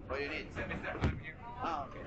What do you need? Ah, okay.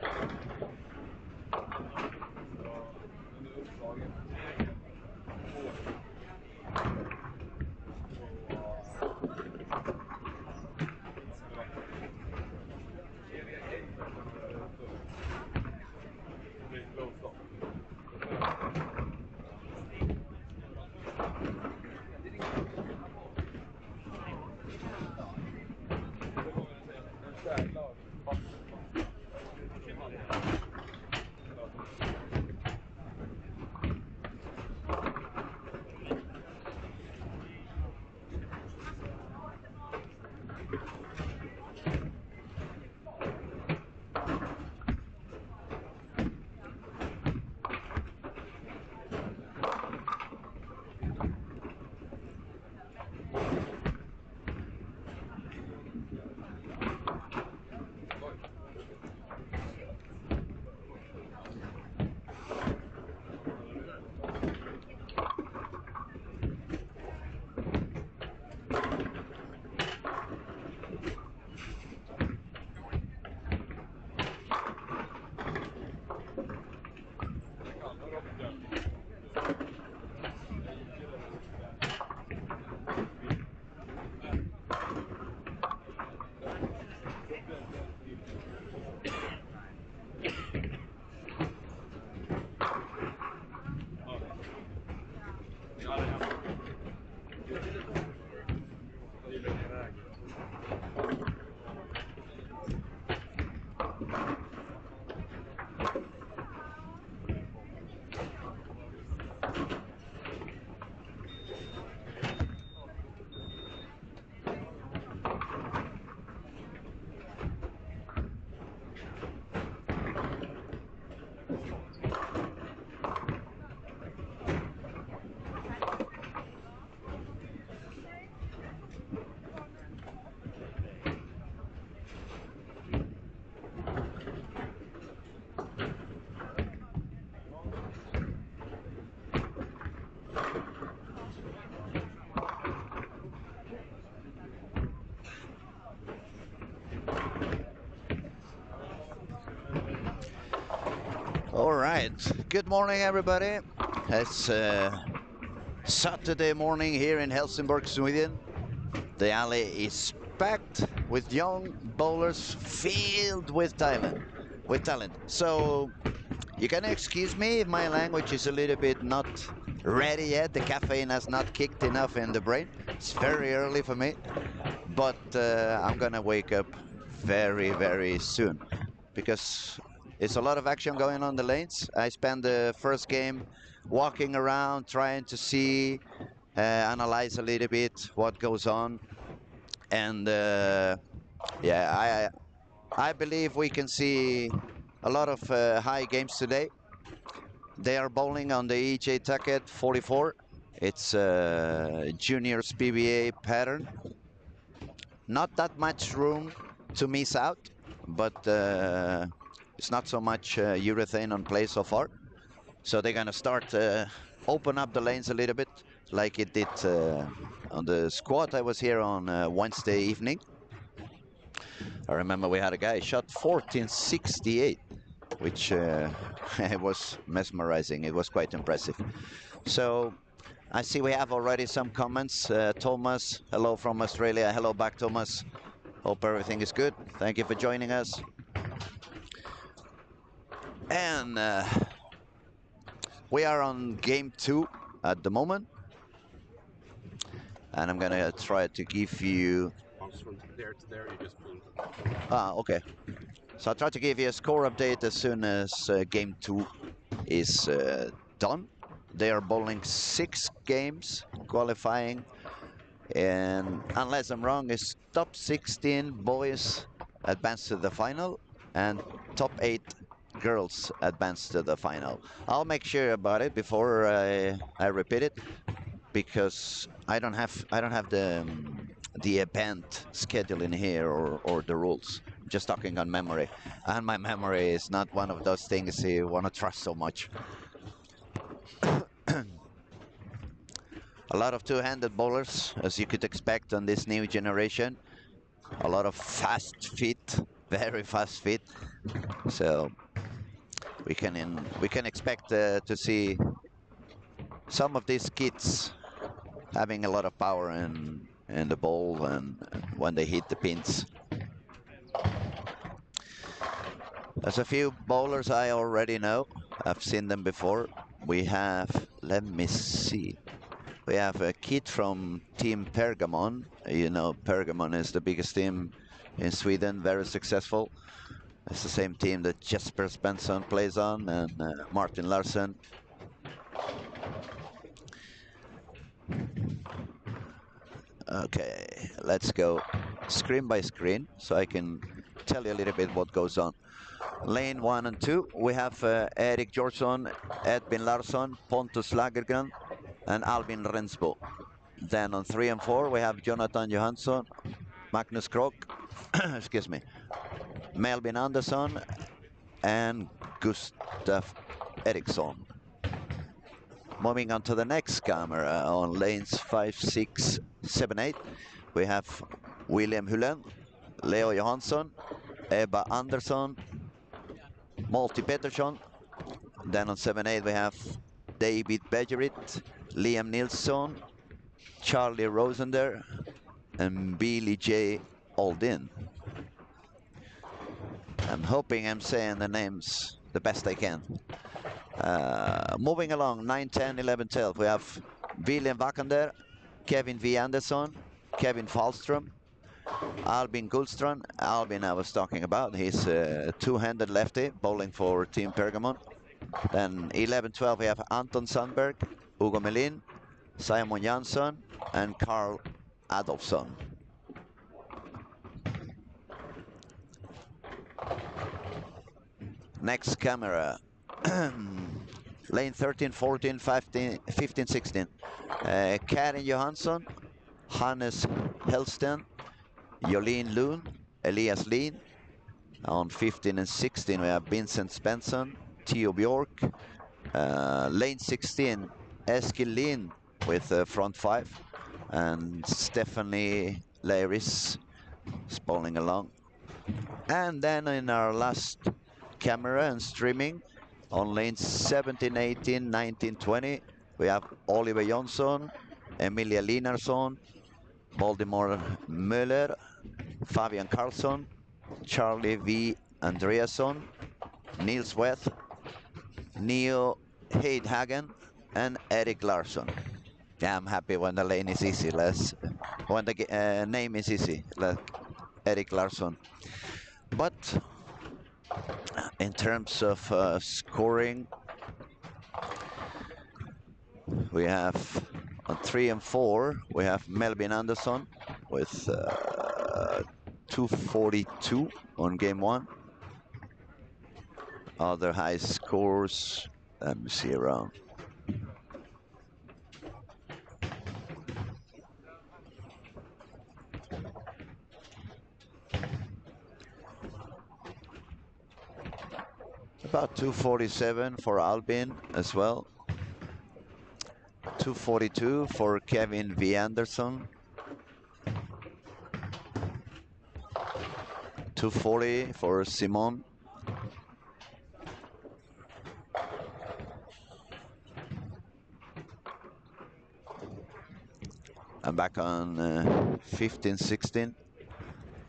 All right. Good morning, everybody. It's Saturday morning here in Helsingborg, Sweden. The alley is packed with young bowlers, filled with talent. So you can excuse me if my language is a little bit not ready yet. The caffeine has not kicked enough in the brain. It's very early for me, but I'm gonna wake up very, very soon because it's a lot of action going on the lanes. I spent the first game walking around, trying to see, analyze a little bit what goes on, and yeah, I believe we can see a lot of high games today. They are bowling on the EJ Tucket 44. It's juniors PBA pattern. Not that much room to miss out, but it's not so much urethane on play so far. So they're gonna start open up the lanes a little bit, like it did on the squad. I was here on Wednesday evening. I remember we had a guy shot 1468, which it was mesmerizing. It was quite impressive. So I see we have already some comments. Thomas, hello from Australia. Hello back, Thomas. Hope everything is good. Thank you for joining us. And we are on game 2 at the moment. And I'm gonna try to give you... From there to there, you just pull. Ah, okay. So I'll try to give you a score update as soon as game 2 is done. They are bowling 6 games, qualifying And unless I'm wrong, it's top 16 boys advance to the final, and top 8 girls advance to the final. I'll make sure about it before I repeat it, because I don't have the event schedule in here, or the rules. I'm just talking on memory, and my memory is not one of those things you want to trust so much. A lot of two-handed bowlers, as you could expect on this new generation. A lot of fast feet, very fast feet. So we can expect to see some of these kids having a lot of power in the ball and when they hit the pins. There's a few bowlers I already know. I've seen them before. We have, let me see. We have a kid from Team Pergamon. You know, Pergamon is the biggest team in Sweden, very successful. It's the same team that Jesper Svensson plays on, and Martin Larsson. Okay, let's go screen by screen so I can tell you a little bit what goes on. Lane 1 and 2, we have Erik Georgsson, Edvin Larsson, Pontus Lagergren, and Albin Rensbo. Then on 3 and 4, we have Jonathan Johansson, Magnus Krok, excuse me, Melvin Andersson, and Gustav Eriksson. Moving on to the next camera, on lanes 5, 6, 7, 8, we have William Hulén, Leo Johansson, Ebba Andersson, Malti Pettersson. Then on 7, 8, we have David Bejerit, Liam Nilsson, Charlie Rosender, and Billy J. Aldin. I'm hoping I'm saying the names the best I can. Moving along, 9, 10, 11, 12, we have William Wakander, Kevin V. Andersson, Kevin Falström, Albin Gullstrand. Albin I was talking about, he's a two-handed lefty bowling for Team Pergamon. Then 11, 12, we have Anton Sandberg, Hugo Melin, Simon Jansson, and Carl Adolfsson. Next camera. Lane 13, 14, 15, 16. Karin Johansson, Hannes Hellsten, Jolene Lund, Elias Lin. On 15 and 16, we have Vincent Svensson, Theo Bjork. Lane 16, Eskil Lin with front 5. And Stephanie Leiris is bowling along. And then in our last camera and streaming, on lanes 17, 18, 19, 20, we have Oliver Jonsson, Emilia Linarsson, Voldemar Möller, Fabian Karlsson, Charlie V. Andreasson, Nils Weth, Neo Heidhagen, and Erik Larsson. Yeah, I'm happy when the lane is easy. When the name is easy, like Erik Larsson. But in terms of scoring, we have on 3 and 4, we have Melvin Andersson with 242 on game 1. Other high scores, let me see around. About 247 for Albin as well. 242 for Kevin V. Andersson. 240 for Simon. I'm back on 15, 16,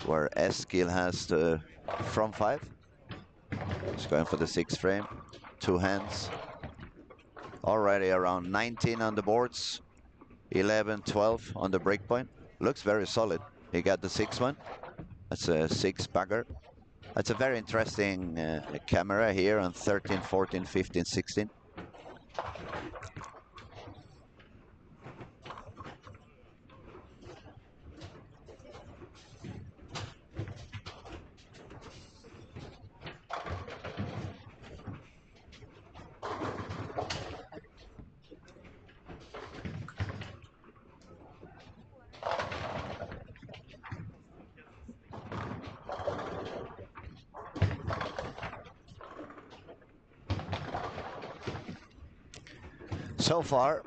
where Eskil has the front 5. He's going for the 6th frame, 2 hands. Already around 19 on the boards, 11, 12 on the break point. Looks very solid. He got the 6th one. That's a 6-bagger. That's a very interesting camera here on 13, 14, 15, 16. So far,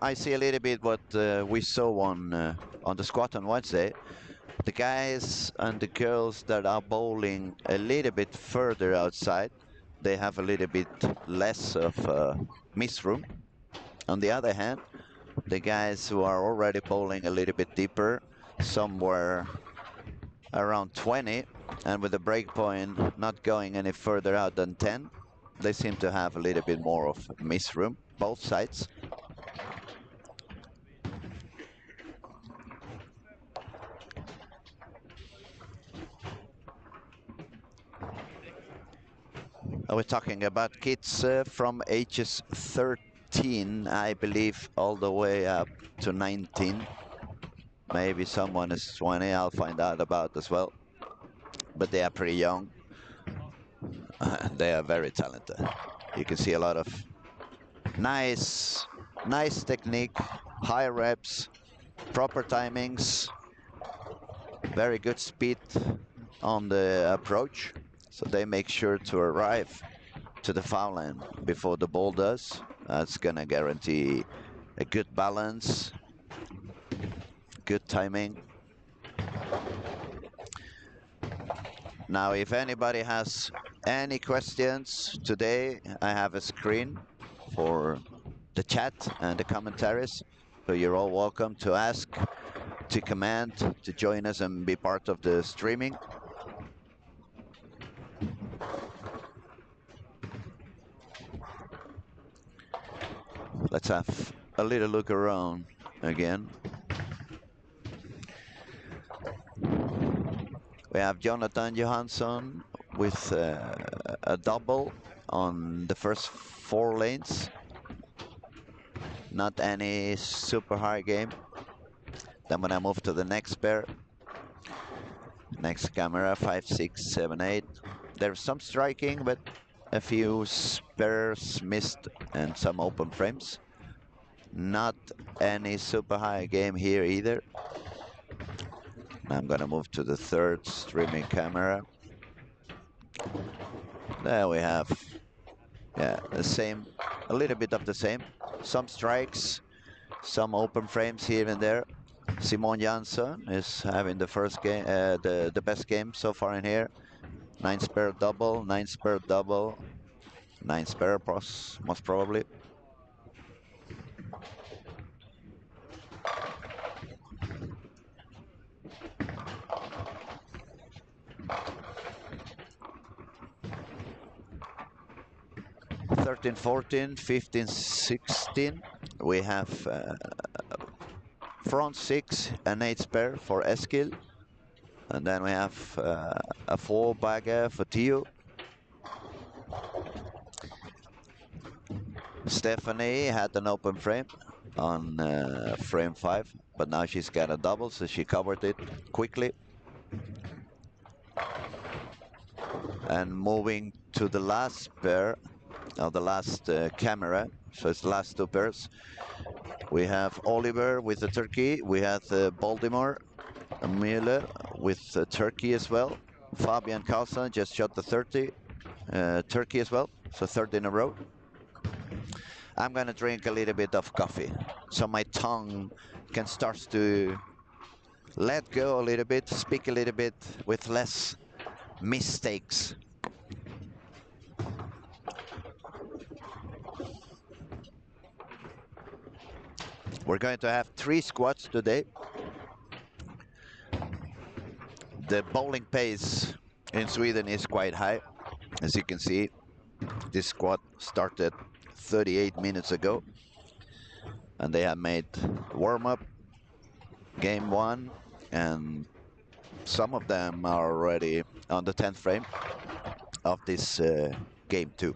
I see a little bit what we saw on the squat on Wednesday. The guys and the girls that are bowling a little bit further outside, they have a little bit less of miss room. On the other hand, the guys who are already bowling a little bit deeper, somewhere around 20, and with the break point not going any further out than 10, they seem to have a little bit more of miss room, both sides. We're talking about kids from ages 13, I believe, all the way up to 19. Maybe someone is 20, I'll find out about as well. But they are pretty young. They are very talented. You can see a lot of nice technique, high reps, proper timings, very good speed on the approach. So they make sure to arrive to the foul line before the ball does. That's gonna guarantee a good balance, good timing. Now, if anybody has any questions today, I have a screen for the chat and the commentaries. So you're all welcome to ask, to comment, to join us and be part of the streaming. Let's have a little look around again. We have Jonathan Johansson with a double on the first 4 lanes. Not any super high game. Then when I move to the next pair, next camera, 5, 6, 7, 8. There's some striking, but a few spares missed and some open frames. Not any super high game here either. I'm gonna move to the third streaming camera. There we have, yeah, the same, a little bit of the same. Some strikes, some open frames here and there. Simon Jansson is having the first game, the best game so far in here. 9 spare double, 9 spare double, 9 spare most probably. (13, 14, 15, 16). We have front 6 and 8 spare for Eskil. And then we have a 4 bagger for Theo. Stephanie had an open frame on frame 5, but now she's got a double, so she covered it quickly. And moving to the last pair, the last camera, so it's the last 2 pairs. We have Oliver with the turkey. We have Baltimore Müller with turkey as well. Fabian Carlson just shot the 30, turkey as well, so 30 in a row. I'm gonna drink a little bit of coffee, so my tongue can start to let go a little bit, speak a little bit with less mistakes. We're going to have 3 squats today. The bowling pace in Sweden is quite high. As you can see, this squat started 38 minutes ago. And they have made warm-up, game 1, and some of them are already on the 10th frame of this game 2.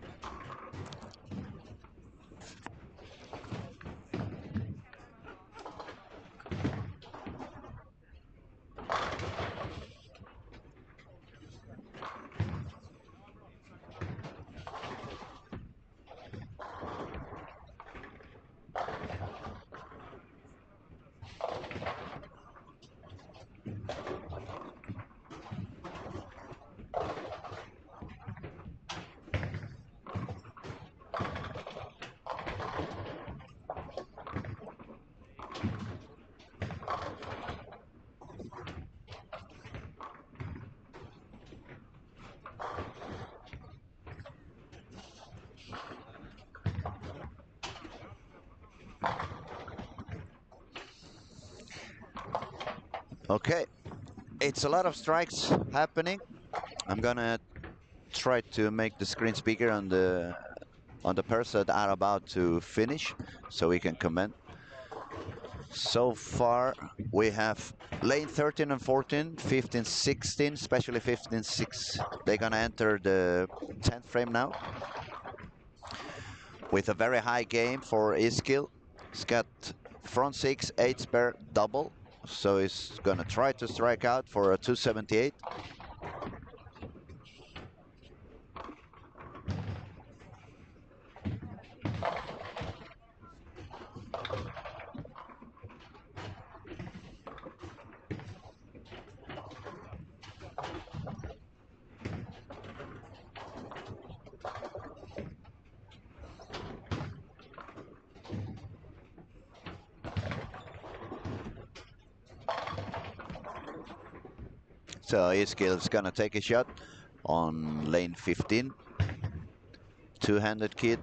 Okay, it's a lot of strikes happening. I'm gonna try to make the screen bigger on the pairs that are about to finish, so we can comment. So far, we have lane 13 and 14, 15, 16, especially 15, 6. They're gonna enter the 10th frame now with a very high game for Iskil. He's got front 6, 8 spare double, so he's gonna try to strike out for a 278. So Iskil's gonna take a shot on lane 15. Two-handed kid.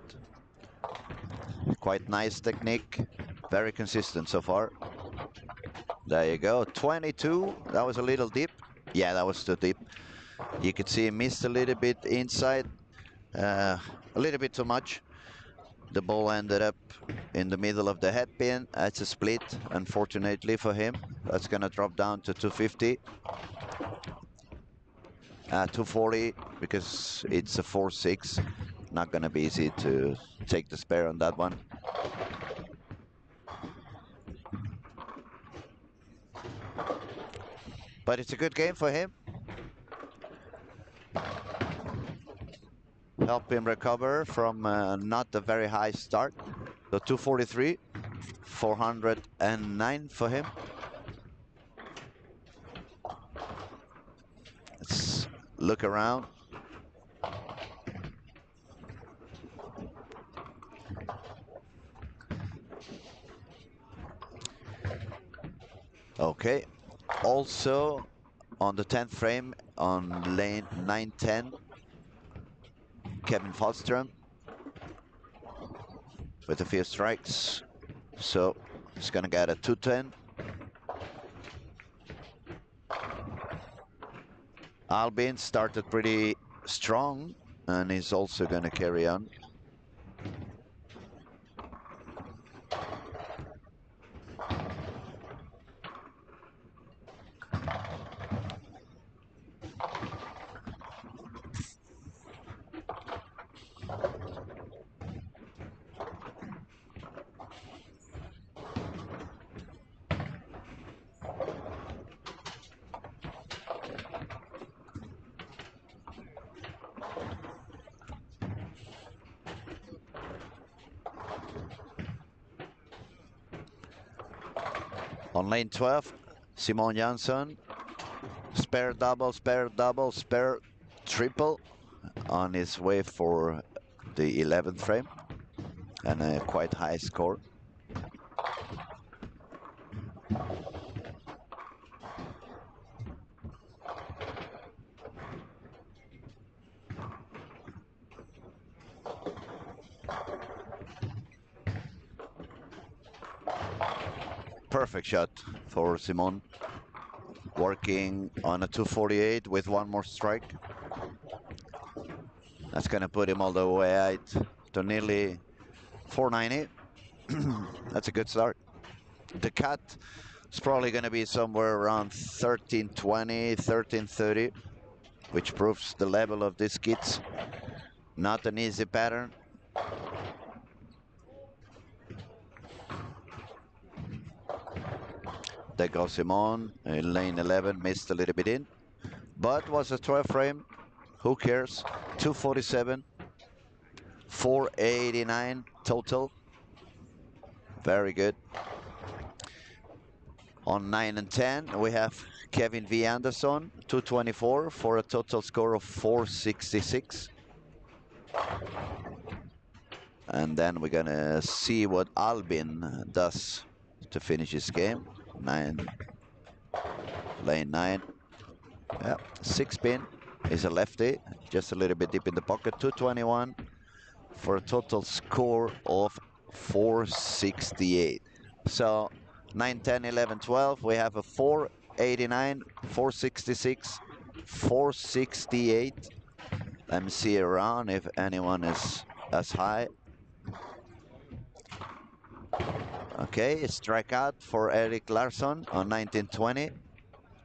Quite nice technique. Very consistent so far. There you go. 22. That was a little deep. Yeah, that was too deep. You could see he missed a little bit inside. A little bit too much. The ball ended up in the middle of the head pin. That's a split, unfortunately for him. That's gonna drop down to 250. 240 because it's a 4-6. Not gonna be easy to take the spare on that one. But it's a good game for him. Help him recover from not a very high start. So 243, 409 for him. Let's look around. Okay. Also on the 10th frame on lane 9-10, Kevin Falstrom with a few strikes. So he's gonna get a 210. Albin started pretty strong and he's also gonna carry on. On lane 12, Simon Jansson, spare double, spare double, spare triple on his way for the 11th frame and a quite high score. Perfect shot for Simon. Working on a 248 with one more strike. That's gonna put him all the way out to nearly 490. That's a good start. The cut is probably gonna be somewhere around 1320, 1330, which proves the level of these kids. Not an easy pattern. There goes Simon in lane 11, missed a little bit in, but was a 12 frame. Who cares? 247, 489 total. Very good. On 9 and 10, we have Kevin V. Anderson, 224 for a total score of 466. And then we're gonna see what Albin does to finish his game. Lane 9. Yeah, 6 pin. Is a lefty, just a little bit deep in the pocket. 221 for a total score of 468. So 9, 10, 11, 12. We have a 4 489, 466, 468. Let me see around if anyone is as high. Okay, strikeout for Eric Larsson on 1920,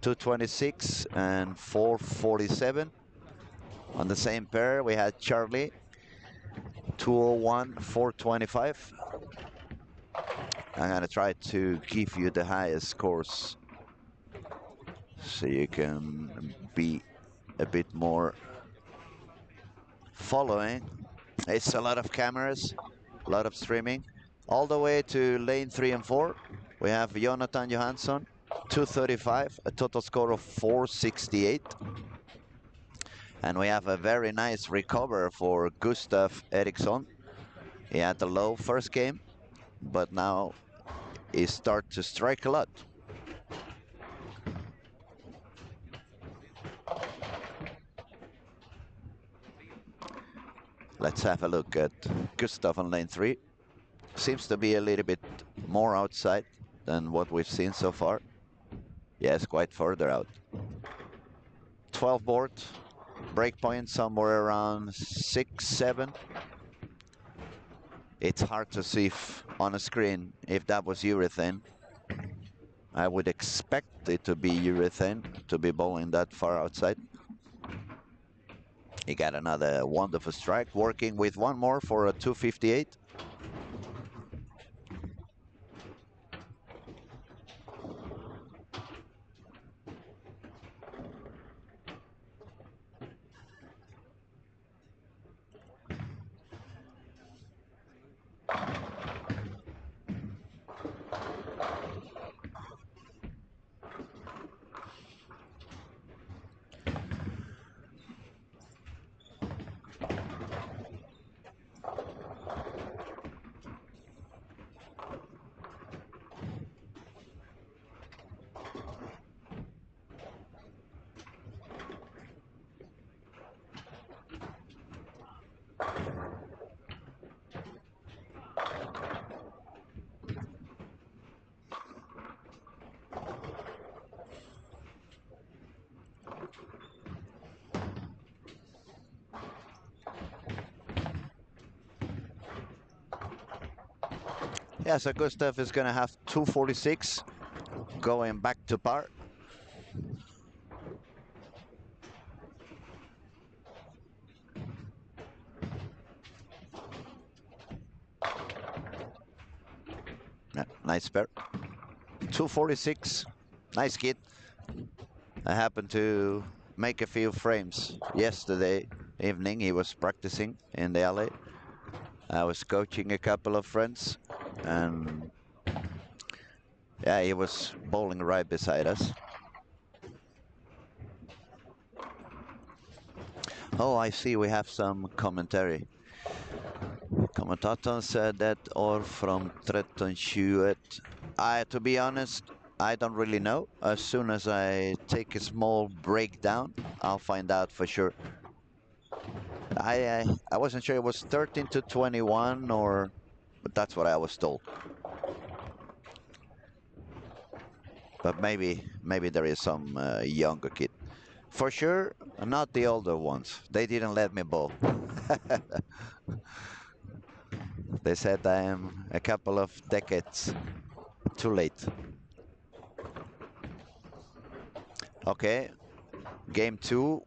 226 and 447. On the same pair, we had Charlie, 201, 425. I'm gonna try to give you the highest scores so you can be a bit more following. It's a lot of cameras, a lot of streaming. All the way to lane 3 and 4, we have Jonathan Johansson, 235, a total score of 468. And we have a very nice recover for Gustav Eriksson. He had a low first game, but now he starts to strike a lot. Let's have a look at Gustav on lane 3. Seems to be a little bit more outside than what we've seen so far. Yes, quite further out. 12 board, breakpoint somewhere around 6, 7. It's hard to see if, on a screen if that was urethane. I would expect it to be urethane to be bowling that far outside. He got another wonderful strike, working with one more for a 258. Yeah, so Gustav is going to have 246 going back to par. Yeah, nice pair. 246, nice kid. I happened to make a few frames yesterday evening. He was practicing in the alley. I was coaching a couple of friends, and yeah, he was bowling right beside us. Oh, I see we have some commentary. Kommentatorn said that or from 13:20. To be honest, I don't really know. As soon as I take a small breakdown, I'll find out for sure. I wasn't sure it was 13-21 or, but that's what I was told. But maybe there is some younger kid. For sure, not the older ones. They didn't let me bowl. They said I am a couple of decades too late. Okay, game 2.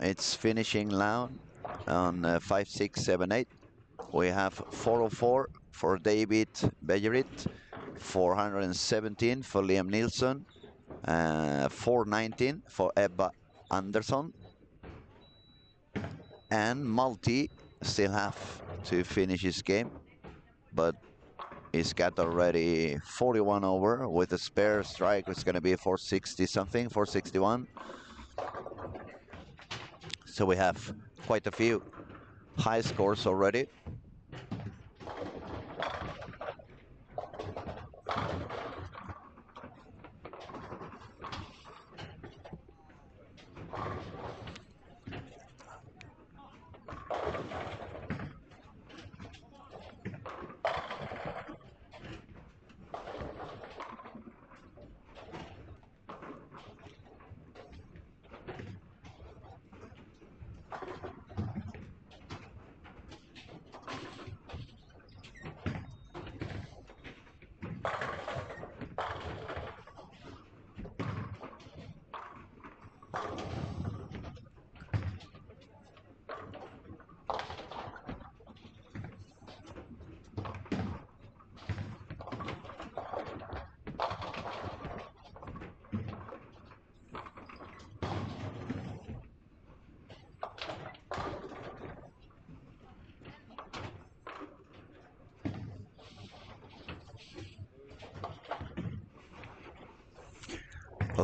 It's finishing now on 5, 6, 7, 8. We have 404 for David Bejerit, 417 for Liam Nilsson, 419 for Ebba Andersson, and Malti still have to finish his game, but he's got already 41 over with a spare strike. It's going to be 460 something, 461. So we have quite a few high scores already.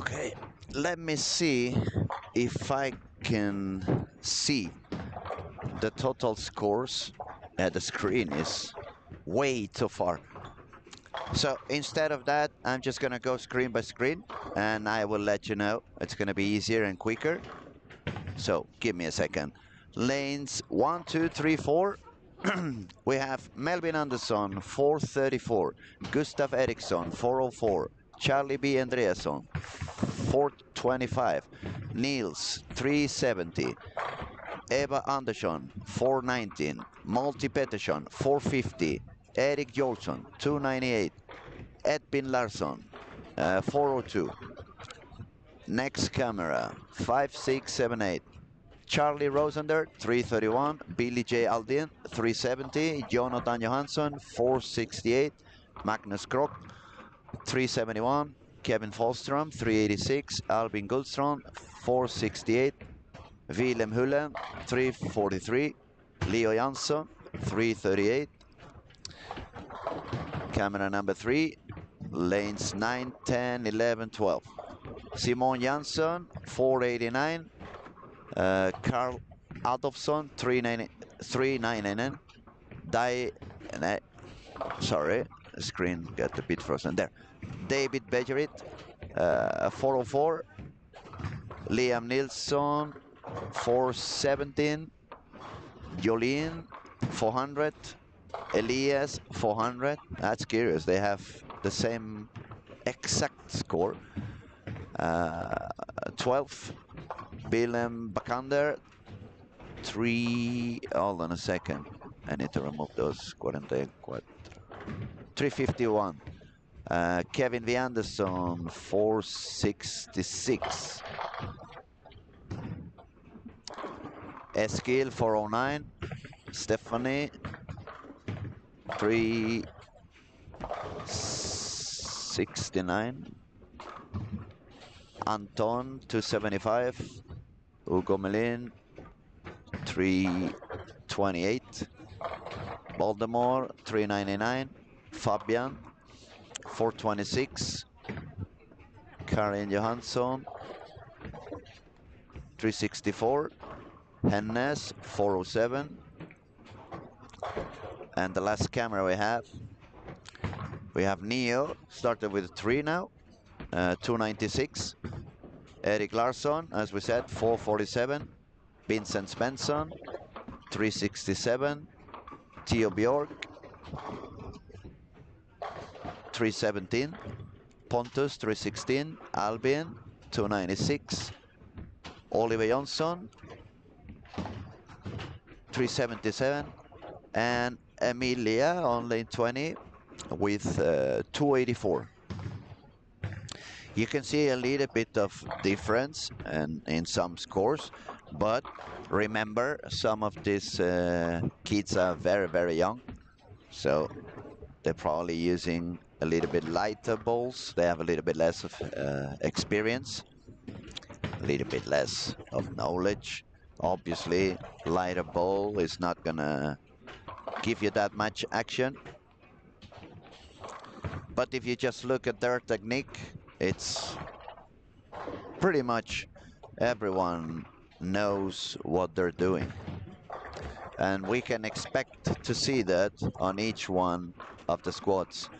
Okay, let me see if I can see the total scores. The screen is way too far. So instead of that, I'm just gonna go screen by screen and I will let you know. It's gonna be easier and quicker. So give me a second. Lanes 1, 2, 3, 4. We have Melvin Andersson 434, Gustav Eriksson 404, Charlie B. Andreasson 425, Niels 370, Eva Andersson 419, Multi Pettersson 450, Erik Jolsson 298, Edvin Larsson 402. Next camera 5678. Charlie Rosander 331, Billy J. Aldin 370, Jonathan Johansson 468, Magnus Krock 371, Kevin Falstrom 386, Albin Gullstrand 468, Willem Hullen 343, Leo Jansson 338. Camera number 3, lanes 9, 10, 11, 12. Simon Jansson 489, Carl Adolfsson 399, sorry, the screen got a bit frozen there. David Bejerit 404, Liam Nilsson 417, Jolene 400, Elias 400. That's curious, they have the same exact score. 12, Willem Bakander hold on a second, I need to remove those 44. 351. Kevin V. Anderson 466. Eskil 409. Stephanie 369. Anton 275. Hugo Melin 328. Baltimore 399. Fabian 426. Karin Johansson 364. Hennes 407. And the last camera we have Neo, started with 3 now, 296. Erik Larsson, as we said, 447. Vincent Svensson 367. Theo Bjork 317. Pontus 316. Albin 296. Oliver Johnson 377. And Emilia on lane 20 with 284. You can see a little bit of difference in some scores, but remember, some of these kids are very, very young, so they're probably using a little bit lighter balls. They have a little bit less of experience, a little bit less of knowledge. Obviously, lighter ball is not gonna give you that much action. But if you just look at their technique, it's pretty much everyone knows what they're doing. And we can expect to see that on each one of the squads.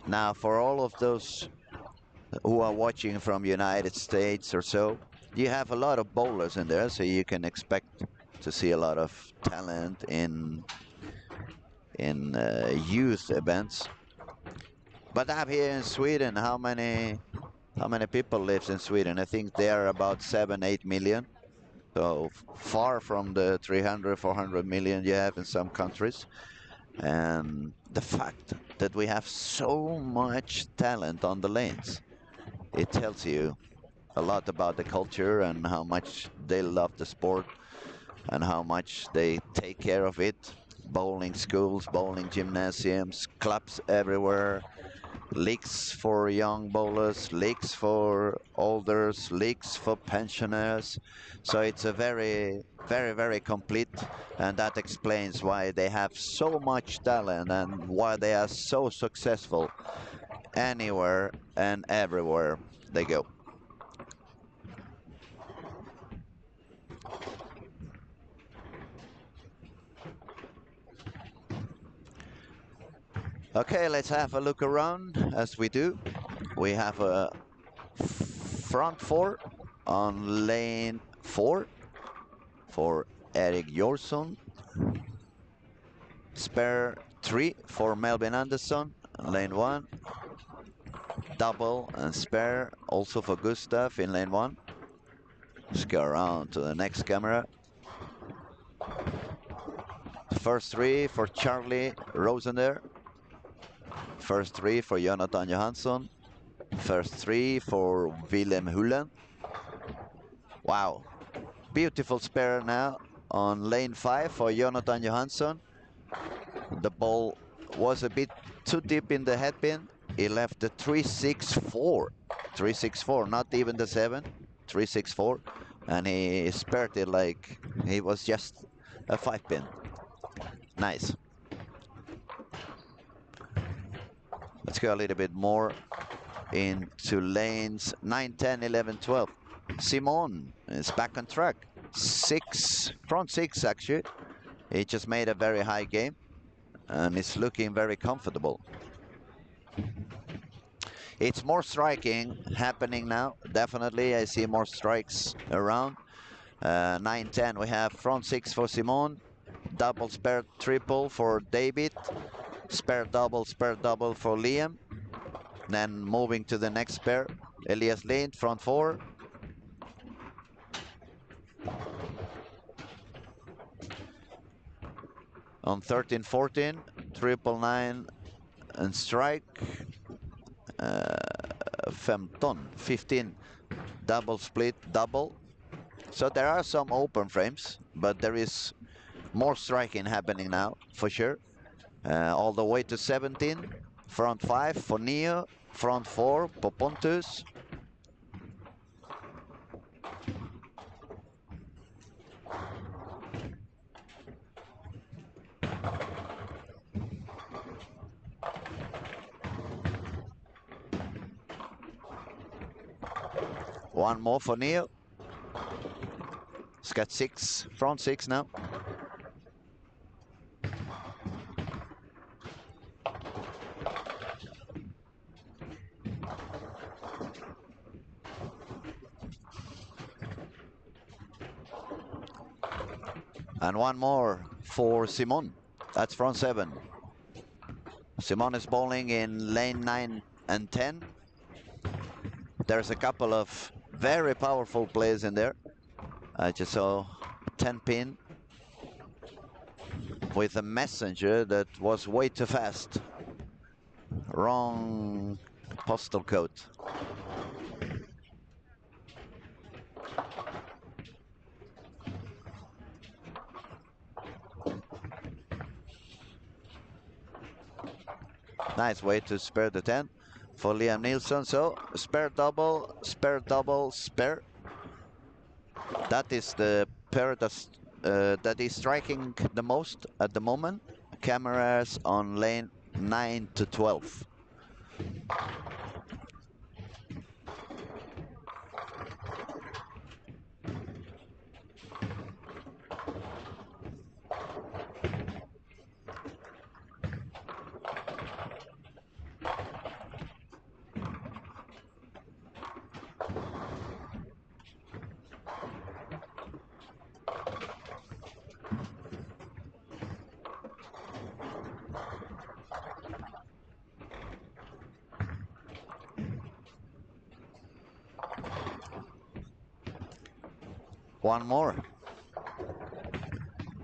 Now, for all of those who are watching from United States or so, you have a lot of bowlers in there, so you can expect to see a lot of talent in youth events. But up here in Sweden, how many people lives in Sweden? I think they are about 7-8 million. So far from the 300, 400 million you have in some countries. And the fact that we have so much talent on the lanes, it tells you a lot about the culture and how much they love the sport and how much they take care of it. Bowling schools, bowling gymnasiums, clubs everywhere, leagues for young bowlers, leagues for olders, leagues for pensioners. So it's a very, very, very complete, and that explains why they have so much talent and why they are so successful anywhere and everywhere they go. Okay, let's have a look around as we do. We have a front four on lane 4 for Erik Jorsson. Spare 3 for Melvin Andersson, lane 1. Double and spare also for Gustav in lane 1. Let's go around to the next camera. First 3 for Charlie Rosender. First 3 for Jonathan Johansson. First 3 for Willem Hullen. Wow. Beautiful spare now on lane 5 for Jonathan Johansson. The ball was a bit too deep in the headpin. He left the 364. 364, not even the 7. 364. And he spared it like he was just a 5-pin. Nice. Let's go a little bit more into lanes 9, 10, 11, 12. Simon is back on track. Front 6 actually. He just made a very high game and is looking very comfortable. It's more striking happening now. Definitely, I see more strikes around. 9, 10, we have front 6 for Simon. Double spare triple for David. Spare double for Liam. Then moving to the next pair, Elias Lind, front 4. On 13, 14, triple 9 and strike. 15, double split, double. So there are some open frames, but there is more striking happening now, for sure. All the way to 17, front 5 for Neo, front 4 for Pontus. One more for Neo. He's got 6, front 6 now. And one more for Simon. That's front 7. Simon is bowling in lane 9 and 10. There's a couple of very powerful plays in there. I just saw 10 pin with a messenger that was way too fast. Wrong postal code. Nice way to spare the 10 for Liam Nielsen. So spare double, spare double, spare. That is the pair that is striking the most at the moment. Cameras on lane 9 to 12. One more.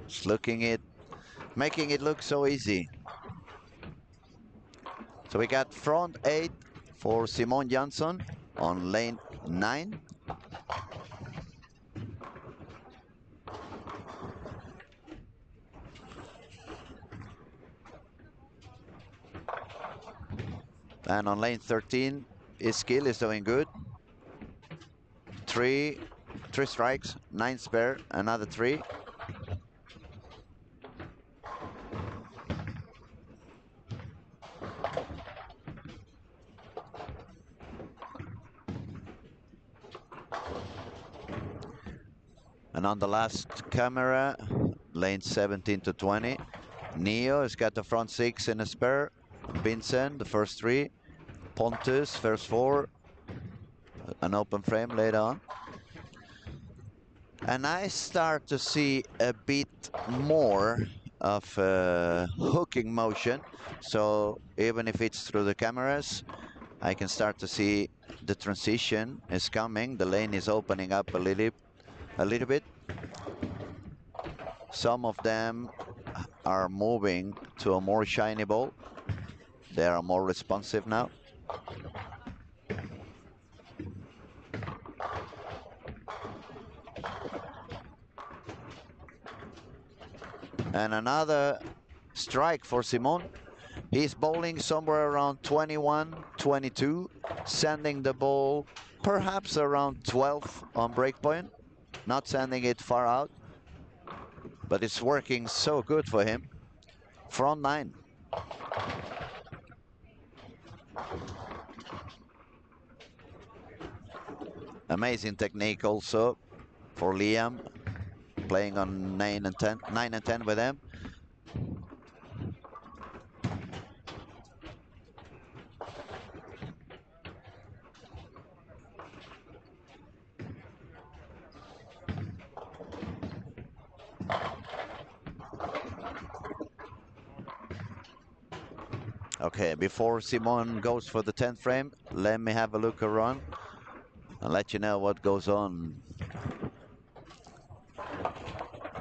Just making it look so easy. So we got front 8 for Simon Jansson on lane 9. And on lane 13, his skill is doing good. Three strikes, 9 spare, another 3. And on the last camera, lane 17 to 20, Neo has got the front 6 in a spare. Vincent, the first 3. Pontus, first 4. An open frame later on. And I start to see a bit more of hooking motion. So even if it's through the cameras, I can start to see the transition is coming. The lane is opening up a little bit. Some of them are moving to a more shiny ball. They are more responsive now. And another strike for Simon. He's bowling somewhere around 21, 22, sending the ball perhaps around 12 on breakpoint, not sending it far out, but it's working so good for him. Front 9. Amazing technique also for Liam, playing on 9 and 10 with him. Okay, before Simon goes for the 10th frame, let me have a look around and let you know what goes on.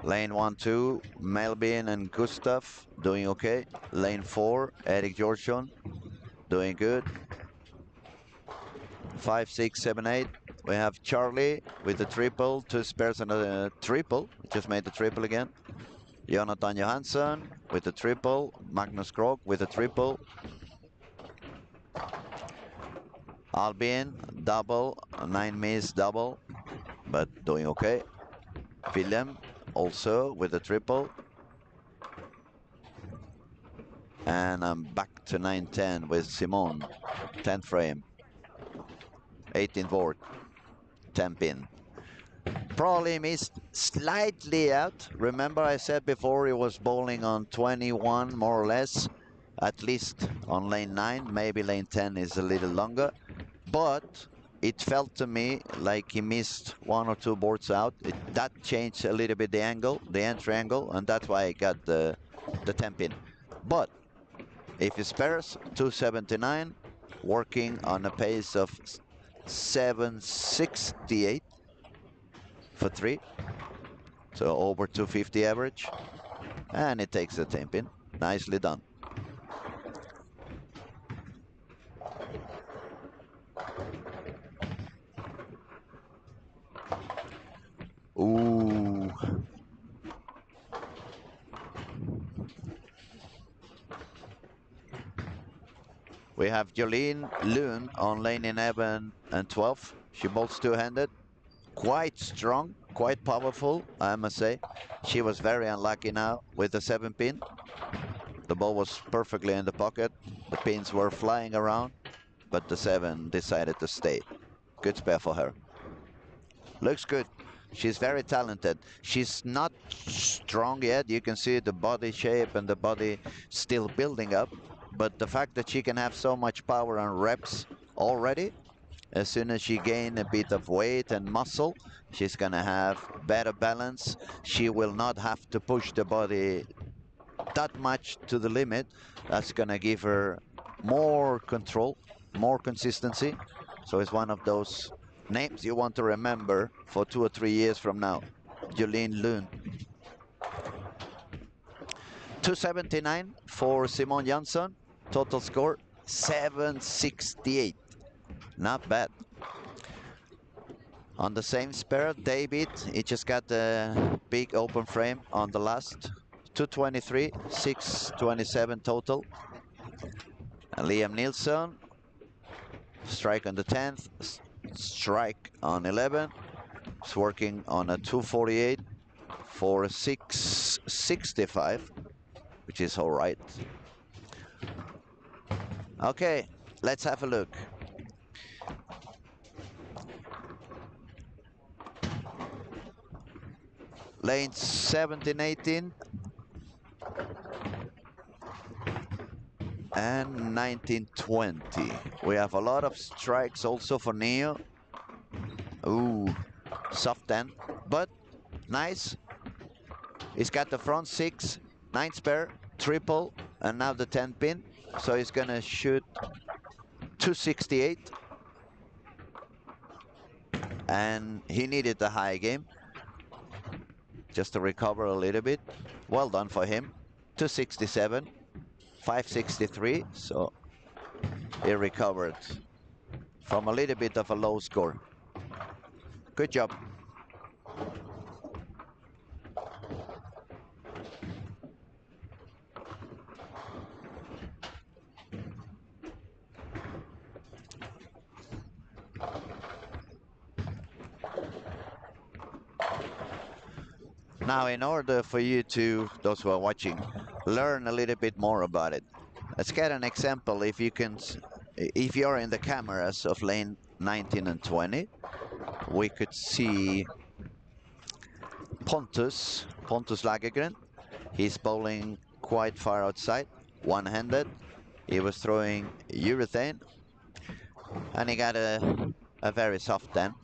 Lane 1, 2, Melvin and Gustav doing okay. Lane 4, Eric Georgsson doing good. 5, 6, 7, 8. We have Charlie with the triple, 2 spares and a triple. Just made the triple again. Jonathan Johansson with the triple. Magnus Krog with the triple. Albin, double. 9 miss, double, but doing okay. Willem also with the triple. And I'm back to 9-10 with Simon. 10th frame. 18 board. 10 pin. Probably missed slightly out. Remember I said before he was bowling on 21 more or less. At least on lane 9. Maybe lane 10 is a little longer. But it felt to me like he missed 1 or 2 boards out. That changed a little bit the angle, the entry angle, and that's why I got the 10 pin. But if he spares, 279, working on a pace of 768 for 3. So over 250 average. And it takes the 10 pin. Nicely done. Ooh. We have Jolene Lund on lane 11 and 12. She bowls two-handed. Quite strong, quite powerful, I must say. She was very unlucky now with the 7 pin. The ball was perfectly in the pocket. The pins were flying around, but the 7 decided to stay. Good spare for her. Looks good. She's very talented. She's not strong yet. You can see the body shape and the body still building up. But the fact that she can have so much power and reps already, as soon as she gains a bit of weight and muscle, she's going to have better balance. She will not have to push the body that much to the limit. That's going to give her more control, more consistency. So it's one of those names you want to remember for 2 or 3 years from now. Jolene Lund. 279 for Simon Jansson. Total score 768. Not bad. On the same spare, David, he just got a big open frame on the last. 223, 627 total. And Liam Nilsson, strike on the 10th, strike on 11. It's working on a 248 for 665, which is all right. Okay, let's have a look. Lane 17, 18. And 1920. We have a lot of strikes also for Neo. Ooh, soft 10, but nice. He's got the front 6, 9 spare, triple, and now the 10 pin. So he's gonna shoot 268. And he needed the high game just to recover a little bit. Well done for him. 267, 563. So he recovered from a little bit of a low score. Good job. Now, in order for you to, those who are watching, learn a little bit more about it, let's get an example. If you can, if you're in the cameras of lane 19 and 20, we could see Pontus Lagergren. He's bowling quite far outside, one-handed. He was throwing urethane, and he got a very soft 10.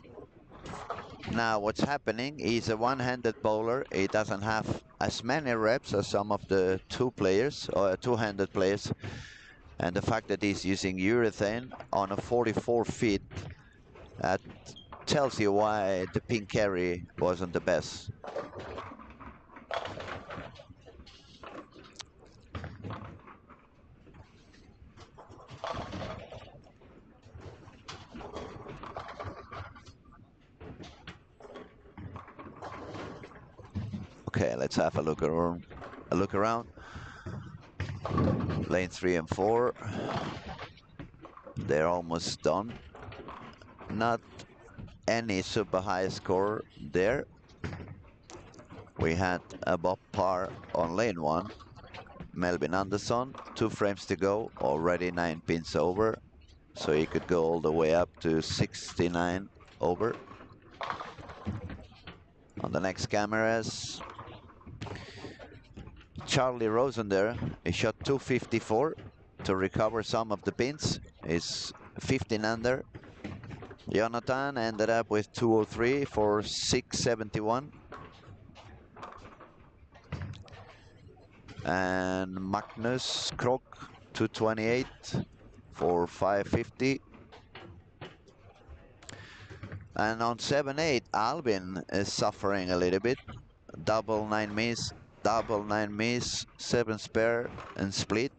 Now what's happening, he's a one-handed bowler. He doesn't have as many reps as some of the two-handed players. And the fact that he's using urethane on a 44 feet, that tells you why the pin carry wasn't the best. Okay, let's have a look around. Lane 3 and 4. They're almost done. Not any super high score there. We had above par on lane 1. Melvin Anderson, 2 frames to go, already 9 pins over. So he could go all the way up to 69 over. On the next cameras, Charlie Rosender, he shot 254 to recover some of the pins. He's 15 under. Jonathan ended up with 203 for 671. And Magnus Krok, 228 for 550. And on 7-8, Albin is suffering a little bit. Double 9 miss, 7 spare and split.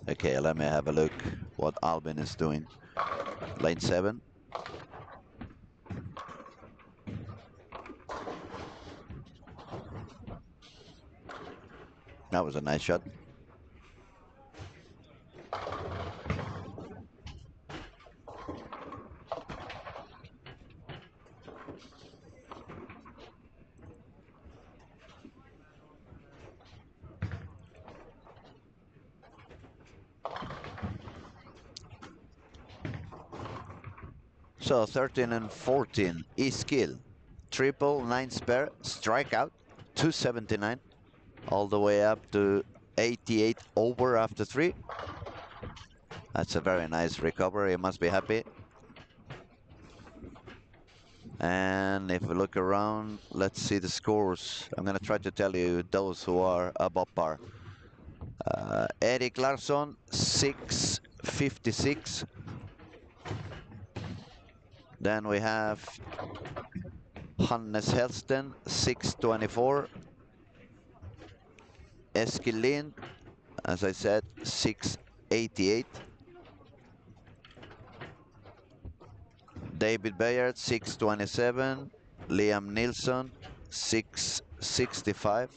Okay, let me have a look what Albin is doing. Lane 7. That was a nice shot. So 13 and 14, E-skill, triple, 9 spare, strikeout, 279, all the way up to 88 over after 3. That's a very nice recovery, you must be happy. And if we look around, let's see the scores. I'm gonna try to tell you those who are above par. Erik Larsson, 656. Then we have Hannes Helsten, 624. Eskil Lind, as I said, 688. David Bayard, 627. Liam Nilsson, 665.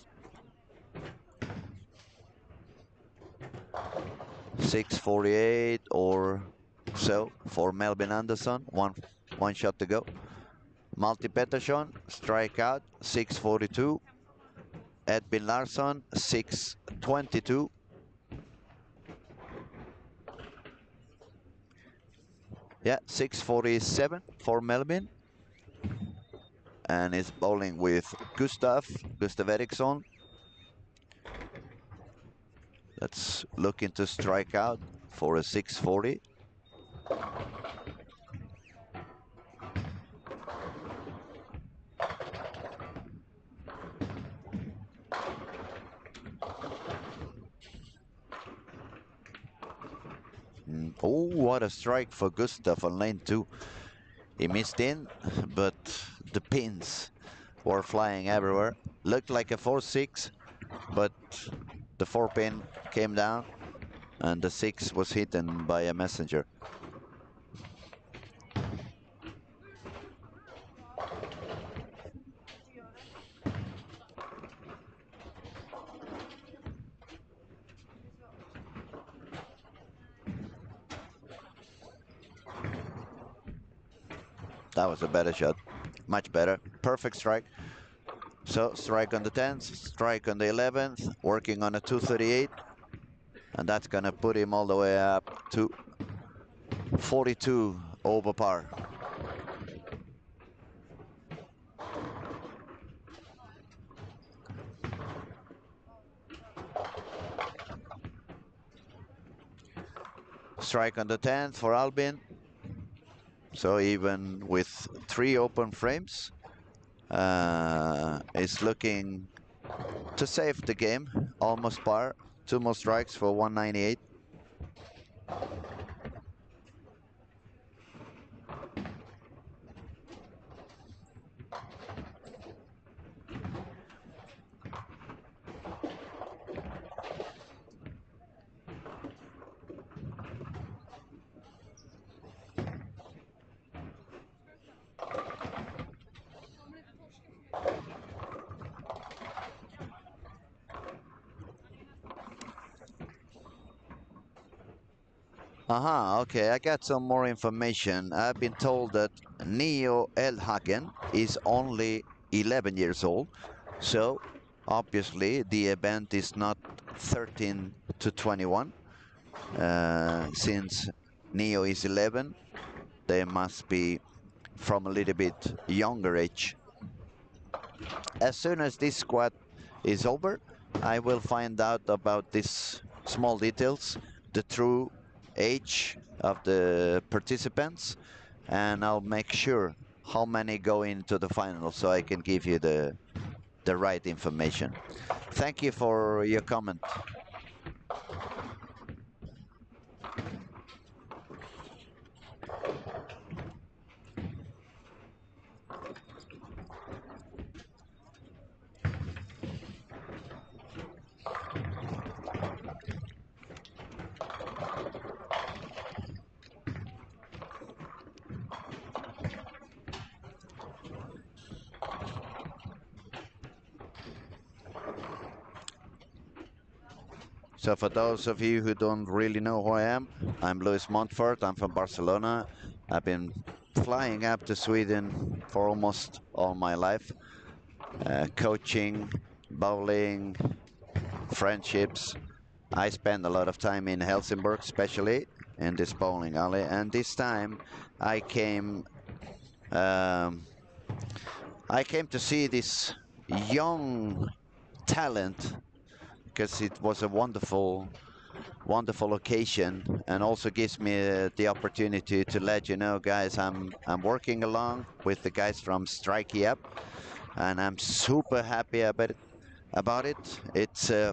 6:48 or so for Melvin Anderson. One shot to go. Malti Pettersson, strikeout, 6:42. Edvin Larsson, 6:22. Yeah, 6:47 for Melvin. And he's bowling with Gustav Eriksson. That's looking to strike out for a 6:40. Oh, what a strike for Gustav on lane 2. He missed in, but the pins were flying everywhere. Looked like a 4-6, but the 4-pin came down and the 6 was hidden by a messenger. That was a better shot. Much better. Perfect strike. So strike on the 10th, strike on the 11th, working on a 238. And that's going to put him all the way up to 42 over par. Strike on the 10th for Albin. So even with 3 open frames, it's looking to save the game. Almost par. 2 more strikes for 198. Okay, I got some more information. I've been told that Neo Elhagen is only 11 years old, so obviously the event is not 13 to 21. Since Neo is 11, they must be from a little bit younger age. As soon as this squad is over, I will find out about these small details, the true age of the participants, and I'll make sure how many go into the final so I can give you the right information. Thank you for your comment. So for those of you who don't really know who I am, I'm Luis Montfort. I'm from Barcelona. I've been flying up to Sweden for almost all my life. Coaching, bowling, friendships. I spend a lot of time in Helsingborg, especially in this bowling alley. And this time I came to see this young talent, because it was a wonderful occasion, and also gives me the opportunity to let you know, guys, I'm working along with the guys from Strikey Up, and I'm super happy about it. It's a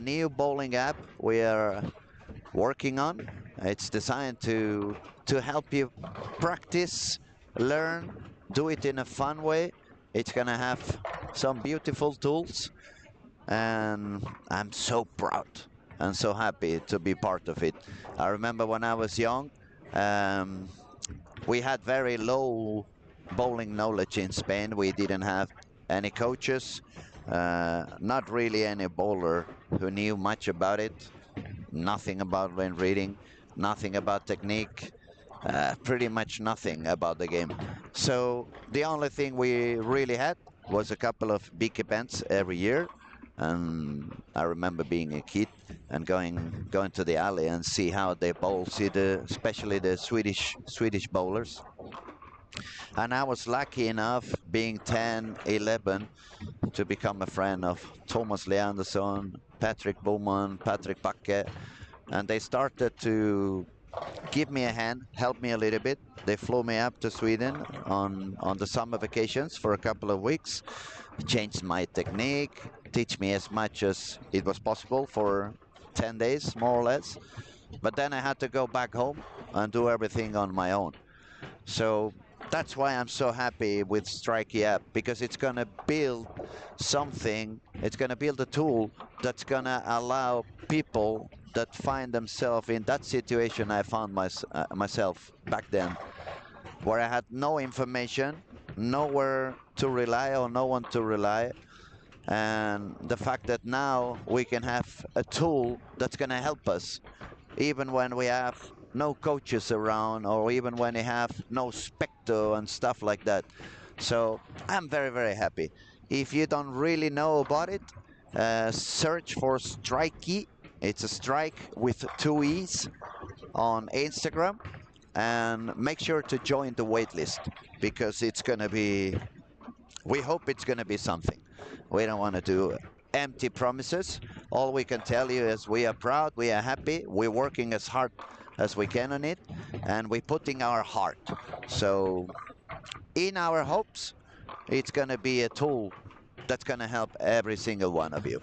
new bowling app we are working on. It's designed to help you practice, learn, do it in a fun way. It's gonna have some beautiful tools, and I'm so proud and so happy to be part of it. I remember when I was young, we had very low bowling knowledge in Spain. We didn't have any coaches, not really any bowler who knew much about it. nothing about lane reading, nothing about technique, pretty much nothing about the game. So the only thing we really had was a couple of big events every year. And I remember being a kid and going to the alley and see how they bowl, especially the Swedish bowlers. And I was lucky enough, being 10, 11, to become a friend of Thomas Leandersson, Patrick Bowman, Patrick Backe, and they started to give me a hand, help me a little bit. They flew me up to Sweden on the summer vacations for a couple of weeks, changed my technique, teach me as much as it was possible for 10 days, more or less. But then I had to go back home and do everything on my own. So that's why I'm so happy with Strikey app, because it's going to build something, it's going to build a tool that's going to allow people that find themselves in that situation I found myself back then, where I had no information, nowhere to rely or no one to rely. And the fact that now we can have a tool that's going to help us, even when we have no coaches around, or even when we have no specto and stuff like that. So I'm very, very happy. If you don't really know about it, search for Strikey. It's a strike with 2 E's on Instagram, and make sure to join the waitlist, because it's going to be, we hope it's going to be something. We don't want to do empty promises. All we can tell you is we are proud, we are happy, we're working as hard as we can on it, and we're putting our heart. So in our hopes, it's going to be a tool that's going to help every single one of you,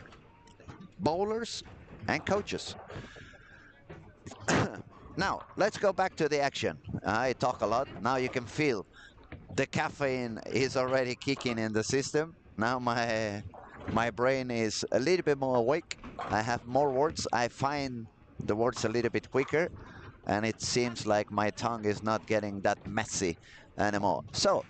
bowlers and coaches. Now, let's go back to the action. I talk a lot. Now you can feel the caffeine is already kicking in the system. Now my brain is a little bit more awake. I have more words. I find the words a little bit quicker, and it seems like my tongue is not getting that messy anymore. So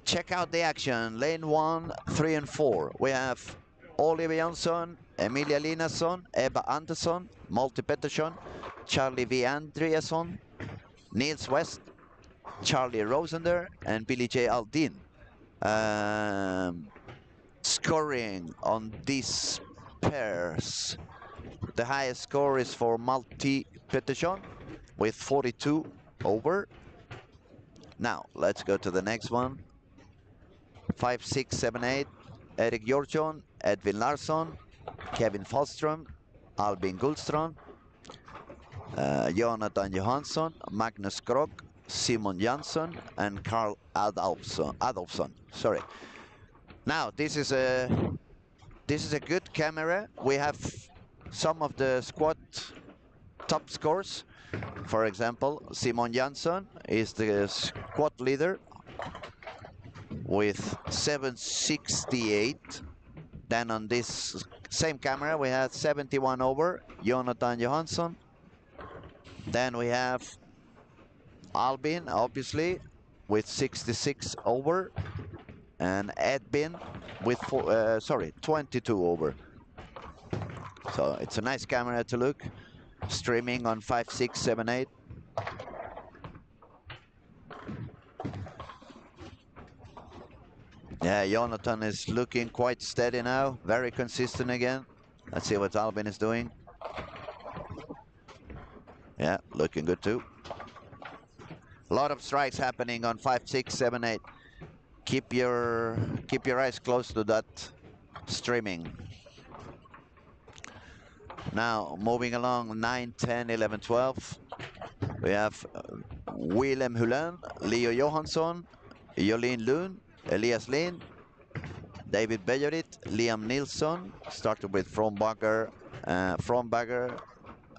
check out the action. Lane 1, 3 and 4. We have Oliver Jansson, Emilia Linasson, Ebba Andersson, Malte Pettersson, Charlie V. Andreasson, Niels West, Charlie Rosender, and Billy J. Aldin. Scoring on these pairs, the highest score is for Malte Pettersson with 42 over. Now let's go to the next one. 5, 6, 7, 8. Erik Georgsson, Edvin Larsson, Kevin Falström, Albin Gullström, Jonathan Johansson, Magnus Krog, Simon Jansson, and Carl Adolfsson. Sorry. Now this is a good camera. We have some of the squad top scores. For example, Simon Jansson is the squad leader with 768. Then on this same camera we have 71 over, Jonathan Johansson. Then we have Albin, obviously, with 66 over, and Edvin with 22 over. So it's a nice camera to look. Streaming on 5, 6, 7, 8. Yeah, Jonathan is looking quite steady now, very consistent again. Let's see what Albin is doing. Yeah, looking good too. A lot of strikes happening on 5, 6, 7, 8. Keep your eyes close to that streaming. Now moving along, 9, 10, 11, 12. We have Willem Hulin, Leo Johansson, Jolin Lund, Elias Lind, David Bejerit, Liam Nilsson. Started with Frombacher,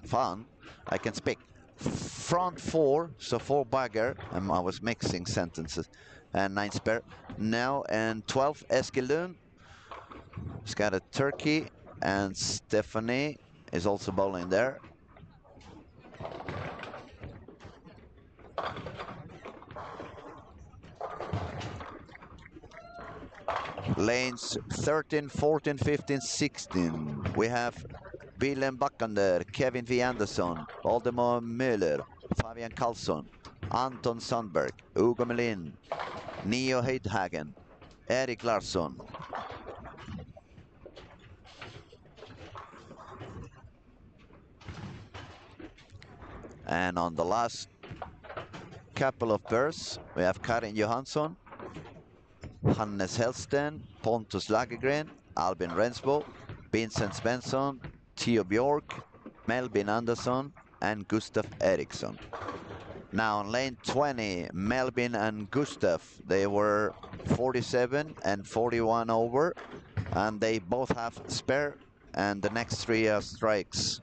Fan. I can speak. Front 4, so 4 bagger. I was mixing sentences. And 9 spare. Now and 12, Eskil Lund. He's got a turkey, and Stephanie is also bowling there. Lanes 13, 14, 15, 16. We have Willem Backander, Kevin V. Andersson, Valdemar Müller, Fabian Karlsson, Anton Sandberg, Hugo Melin, Neo Heidhagen, Erik Larsson. And on the last couple of pairs, we have Karin Johansson, Hannes Hellsten, Pontus Lagergren, Albin Rensbo, Vincent Svensson, Theo Bjork, Melvin Andersson, and Gustav Eriksson. Now on lane 20, Melvin and Gustav, they were 47 and 41 over, and they both have spare, and the next three are strikes.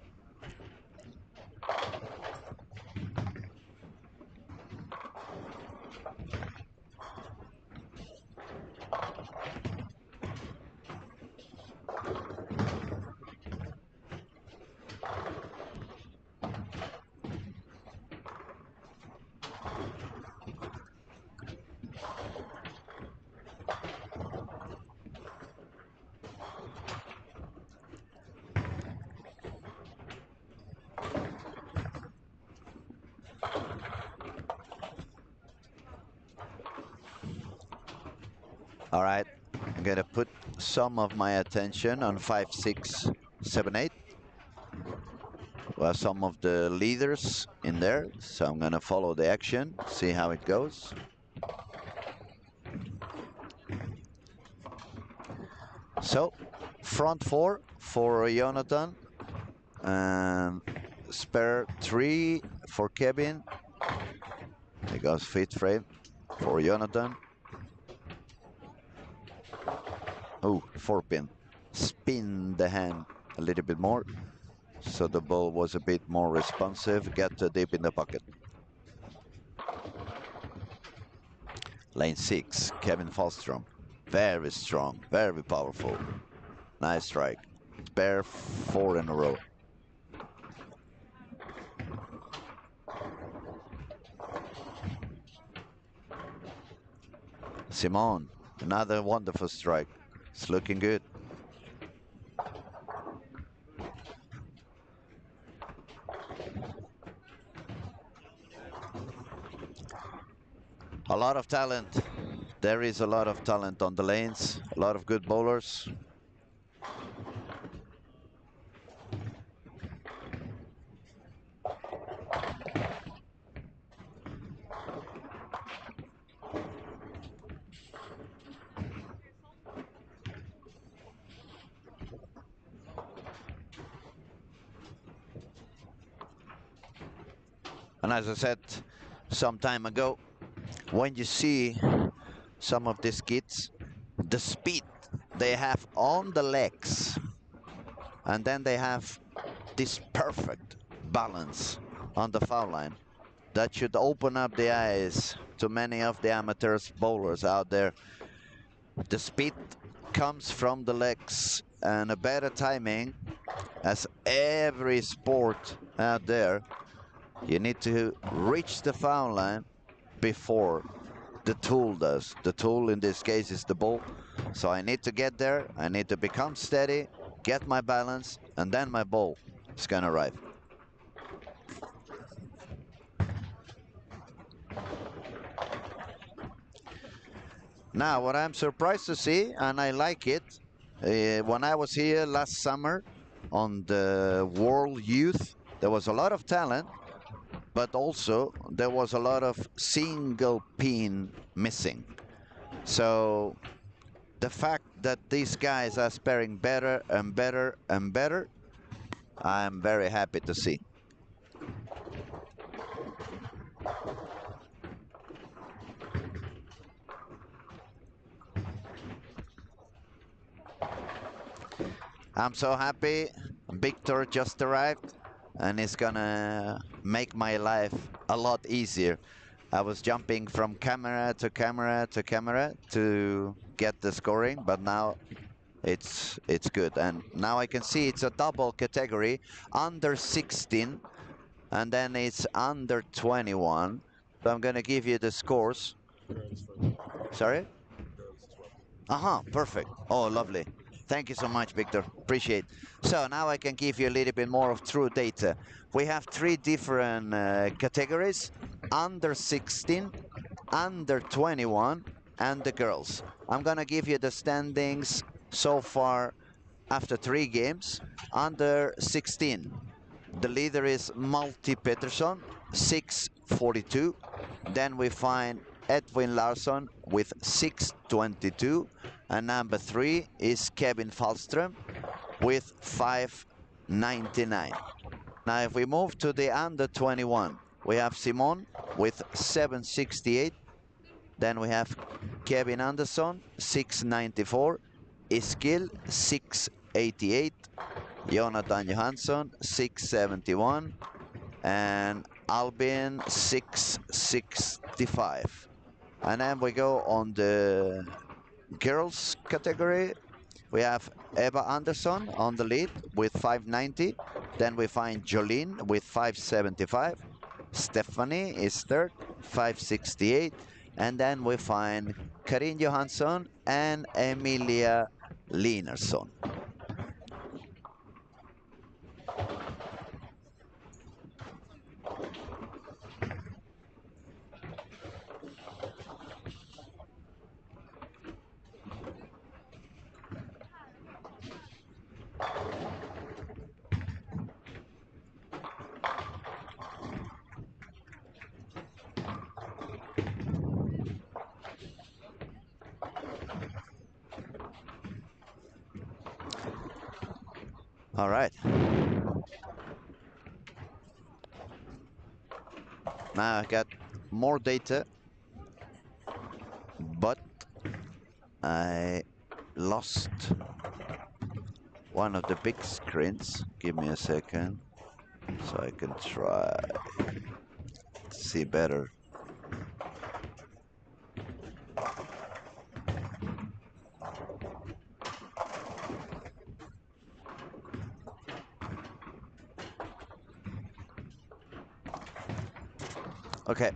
All right, I'm gonna put some of my attention on 5, 6, 7, 8. We have some of the leaders in there, so I'm gonna follow the action, see how it goes. So, front 4 for Jonathan, and spare 3 for Kevin. There goes fifth frame for Jonathan. Oh, 4-pin. Spin the hand a little bit more, so the ball was a bit more responsive. Get deep in the pocket. Lane 6, Kevin Fallstrom. Very strong, very powerful. Nice strike. Spare 4 in a row. Simon, another wonderful strike. It's looking good. A lot of talent. There is a lot of talent on the lanes, a lot of good bowlers. And as I said some time ago, when you see some of these kids, the speed they have on the legs, and then they have this perfect balance on the foul line, that should open up the eyes to many of the amateurs bowlers out there. The speed comes from the legs, and a better timing, as every sport out there, you need to reach the foul line before the tool does. The tool in this case is the ball. So I need to get there, I need to become steady, get my balance, and then my ball is gonna arrive. Now, what I'm surprised to see, and I like it, when I was here last summer on the World Youth, there was a lot of talent, but also there was a lot of single pin missing. So the fact that these guys are sparing better and better and better, I'm very happy to see. I'm so happy. Victor just arrived, and it's gonna make my life a lot easier. I was jumping from camera to camera to camera to get the scoring, but now it's good. And now I can see it's a double category, under 16, and then it's under 21. So I'm gonna give you the scores. Sorry? Perfect. Oh, lovely. Thank you so much, Victor. Appreciate. So now I can give you a little bit more of true data. We have three different categories: under 16, under 21, and the girls. I'm gonna give you the standings so far after 3 games. Under 16, the leader is Malti Pettersson, 642. Then we find Edwin Larsson with 622. And number 3 is Kevin Falström with 599. Now if we move to the under 21, we have Simon with 768. Then we have Kevin Andersson, 694. Iskil, 688. Jonathan Johansson, 671. And Albin, 665. And then we go on the girls category. We have Eva Andersson on the lead with 590. Then we find Jolene with 575. Stephanie is third, 568. And then we find Karin Johansson and Emilia Linersson. All right. Now I got more data, but I lost one of the big screens. Give me a second so I can try to see better. Okay.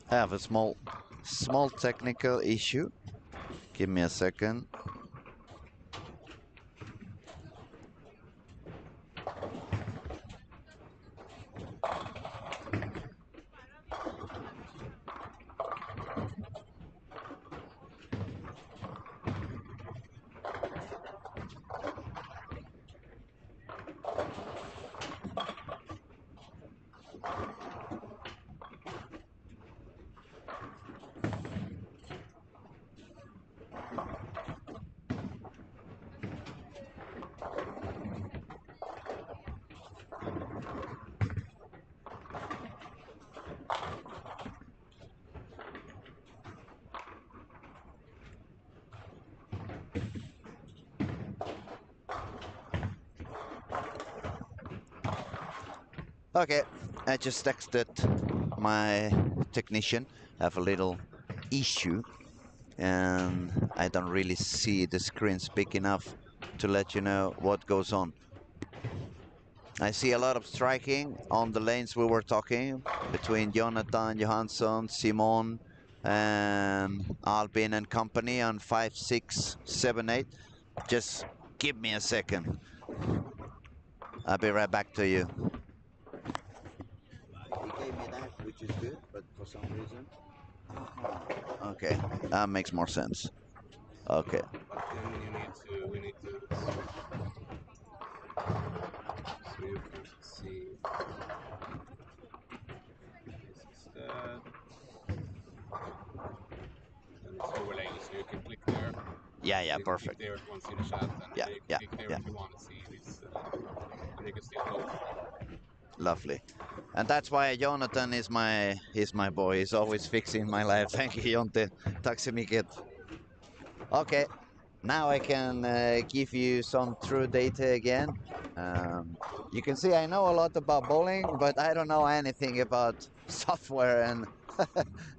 I have a small technical issue. Give me a second. Okay, I just texted my technician. I have a little issue and I don't really see the screens big enough to let you know what goes on. I see a lot of striking on the lanes we were talking between Jonathan Johansson, Simon, and Albin and company on 5, 6, 7, 8. Just give me a second. I'll be right back to you. He gave me that, which is good, but for some reason. Okay, that makes more sense. Okay. But then we need to, so you can see, this is that, and it's overlaying, so you can click there. Yeah, you perfect. Click there if you want to see the chat, and Yeah, you can yeah, click there yeah. if you want to see this, and you can still go. Lovely. And that's why Jonathan is my boy. He's always fixing my life. Thank you, Jonte. Tack så mycket. Okay, now I can give you some true data again. You can see I know a lot about bowling, but I don't know anything about software and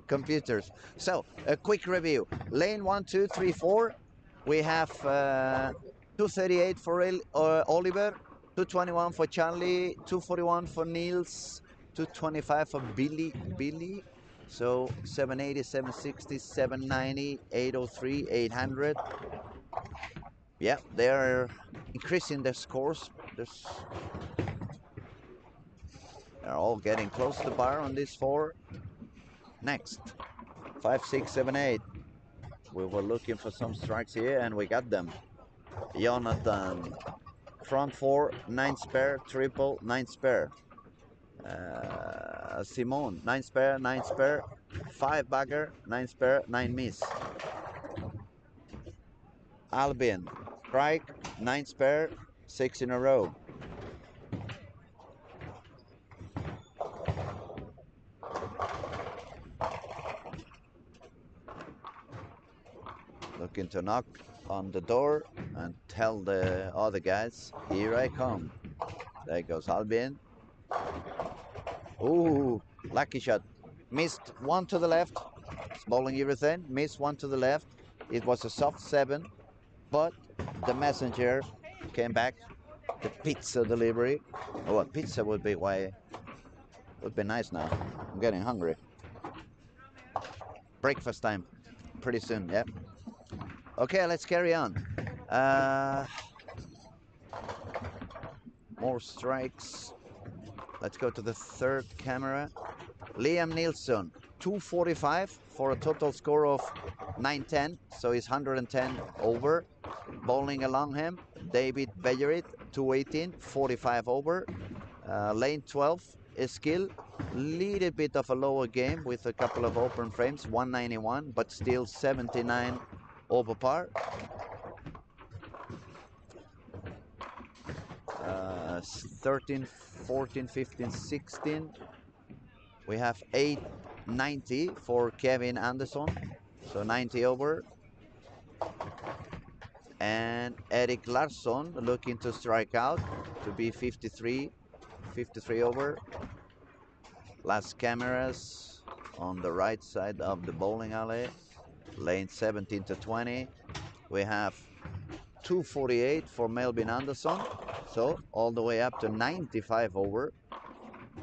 computers. So, a quick review. Lane 1, 2, 3, 4. We have 238 for Oliver, 221 for Charlie, 241 for Niels, 225 for Billy. So 780, 760, 790, 803, 800. Yeah, they're increasing their scores. They're all getting close to bar on this four. Next, 5, 6, 7, 8. We were looking for some strikes here and we got them. Jonathan, front four, 9 spare, triple, 9 spare. Simone, 9 spare, 9 spare, 5 bagger, 9 spare, 9 miss. Albin, strike, 9 spare, 6 in a row. Looking to knock on the door and tell the other guys, here I come. There goes Albin. Ooh, lucky shot. Missed one to the left. It's bowling everything. Missed one to the left. It was a soft 7, but the messenger came back. The pizza delivery. Oh, a pizza would be nice now. I'm getting hungry. Breakfast time, pretty soon. Yeah. Okay, let's carry on. More strikes. Let's go to the third camera. Liam Nilsson, 245 for a total score of 910, so he's 110 over. Bowling along him, David Bejerit, 218, 45 over. Lane 12, skill, little bit of a lower game with a couple of open frames, 191, but still 79 over par. 13, 14, 15, 16. We have 890 for Kevin Anderson, so 90 over. And Eric Larsson looking to strike out to be 53 over. Last cameras on the right side of the bowling alley, lane 17 to 20. We have 248 for Melvin Anderson, so all the way up to 95 over.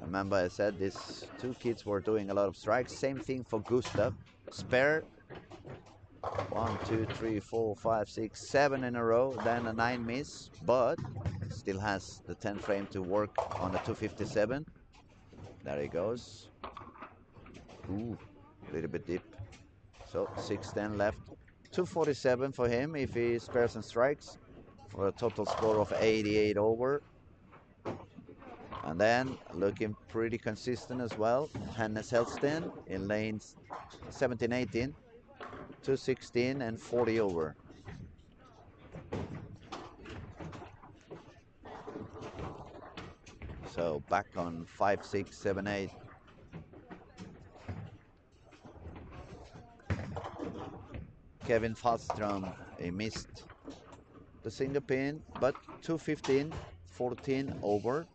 Remember I said these two kids were doing a lot of strikes. Same thing for Gustav. Spare 1, 2, 3, 4, 5, 6, 7 in a row, then a 9 miss, but still has the 10 frame to work on the 257. There he goes. Ooh, a little bit deep. So 610 left. 247 for him if he spares and strikes, for a total score of 88 over. And then looking pretty consistent as well, Hannes Helston in lanes 17, 18, 216 and 40 over. So back on 5, 6, 7, 8. Kevin Fallstrom, he missed the single pin, but 215, 14 over.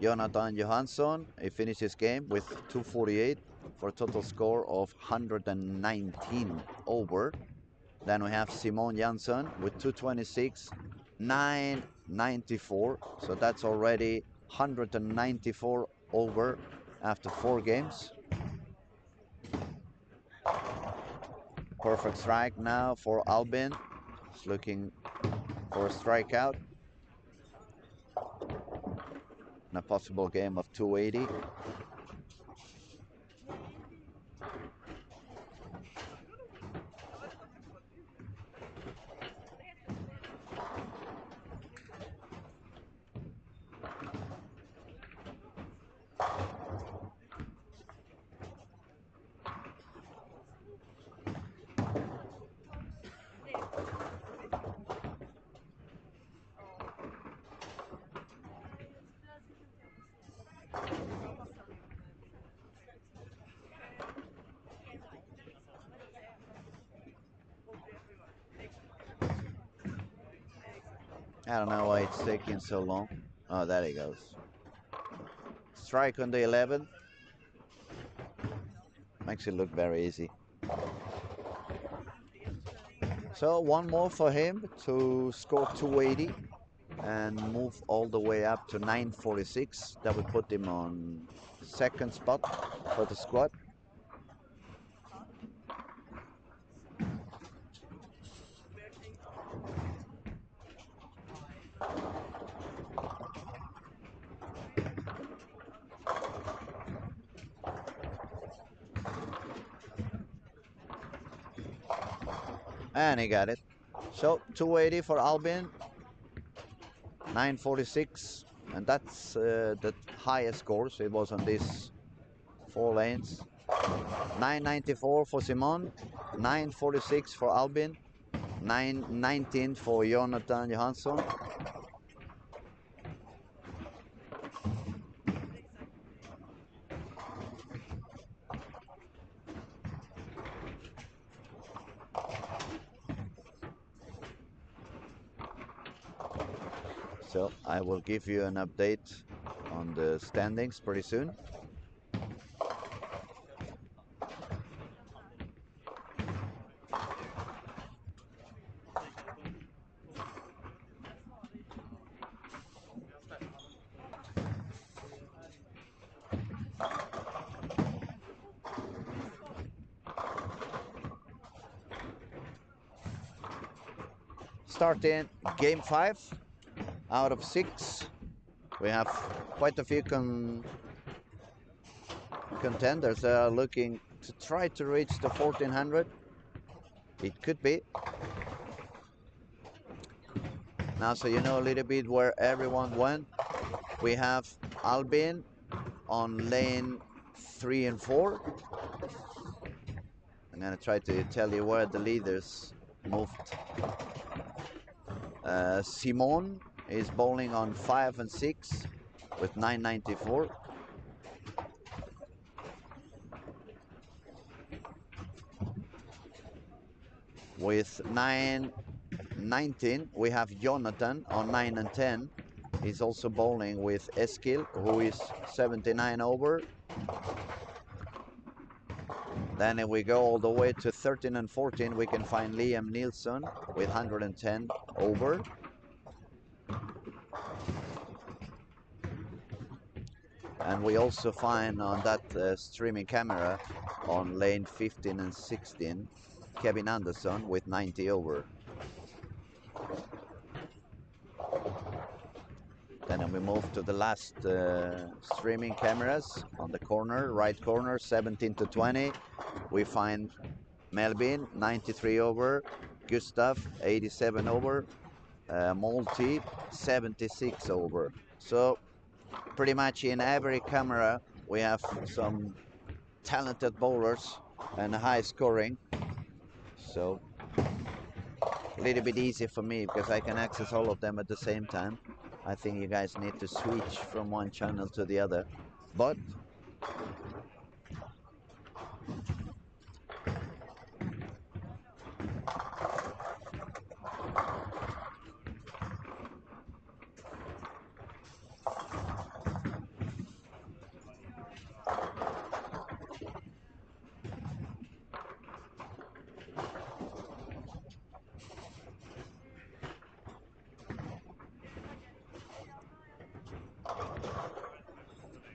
Jonathan Johansson, he finished his game with 248 for a total score of 119 over. Then we have Simon Jansson with 226, 994. So that's already 194 over after 4 games. Perfect strike now for Albin. He's looking for a strikeout. And a possible game of 280. I don't know why it's taking so long. Oh, there he goes. Strike on the 11. Makes it look very easy. So one more for him to score 280 and move all the way up to 946. That would put him on second spot for the squad. And he got it. So 280 for Albin, 946, and that's the highest scores. It was on these 4 lanes. 994 for Simon, 946 for Albin, 919 for Jonathan Johansson. So I will give you an update on the standings pretty soon. Starting game 5 out of 6. We have quite a few contenders that are looking to try to reach the 1400. It could be. Now, so you know a little bit where everyone went. We have Albin on lane 3 and 4. I'm gonna try to tell you where the leaders moved. Simon is bowling on 5 and 6 with 994. With 919, we have Jonathan on 9 and 10. He's also bowling with Eskil, who is 79 over. Then if we go all the way to 13 and 14, we can find Liam Nielsen with 110 over. And we also find on that streaming camera on lane 15 and 16, Kevin Anderson with 90 over. Then we move to the last streaming cameras on the corner, right corner, 17 to 20. We find Melvin, 93 over, Gustav, 87 over, Multi, 76 over. So pretty much in every camera we have some talented bowlers and high scoring. So a little bit easy for me because I can access all of them at the same time. I think you guys need to switch from one channel to the other. But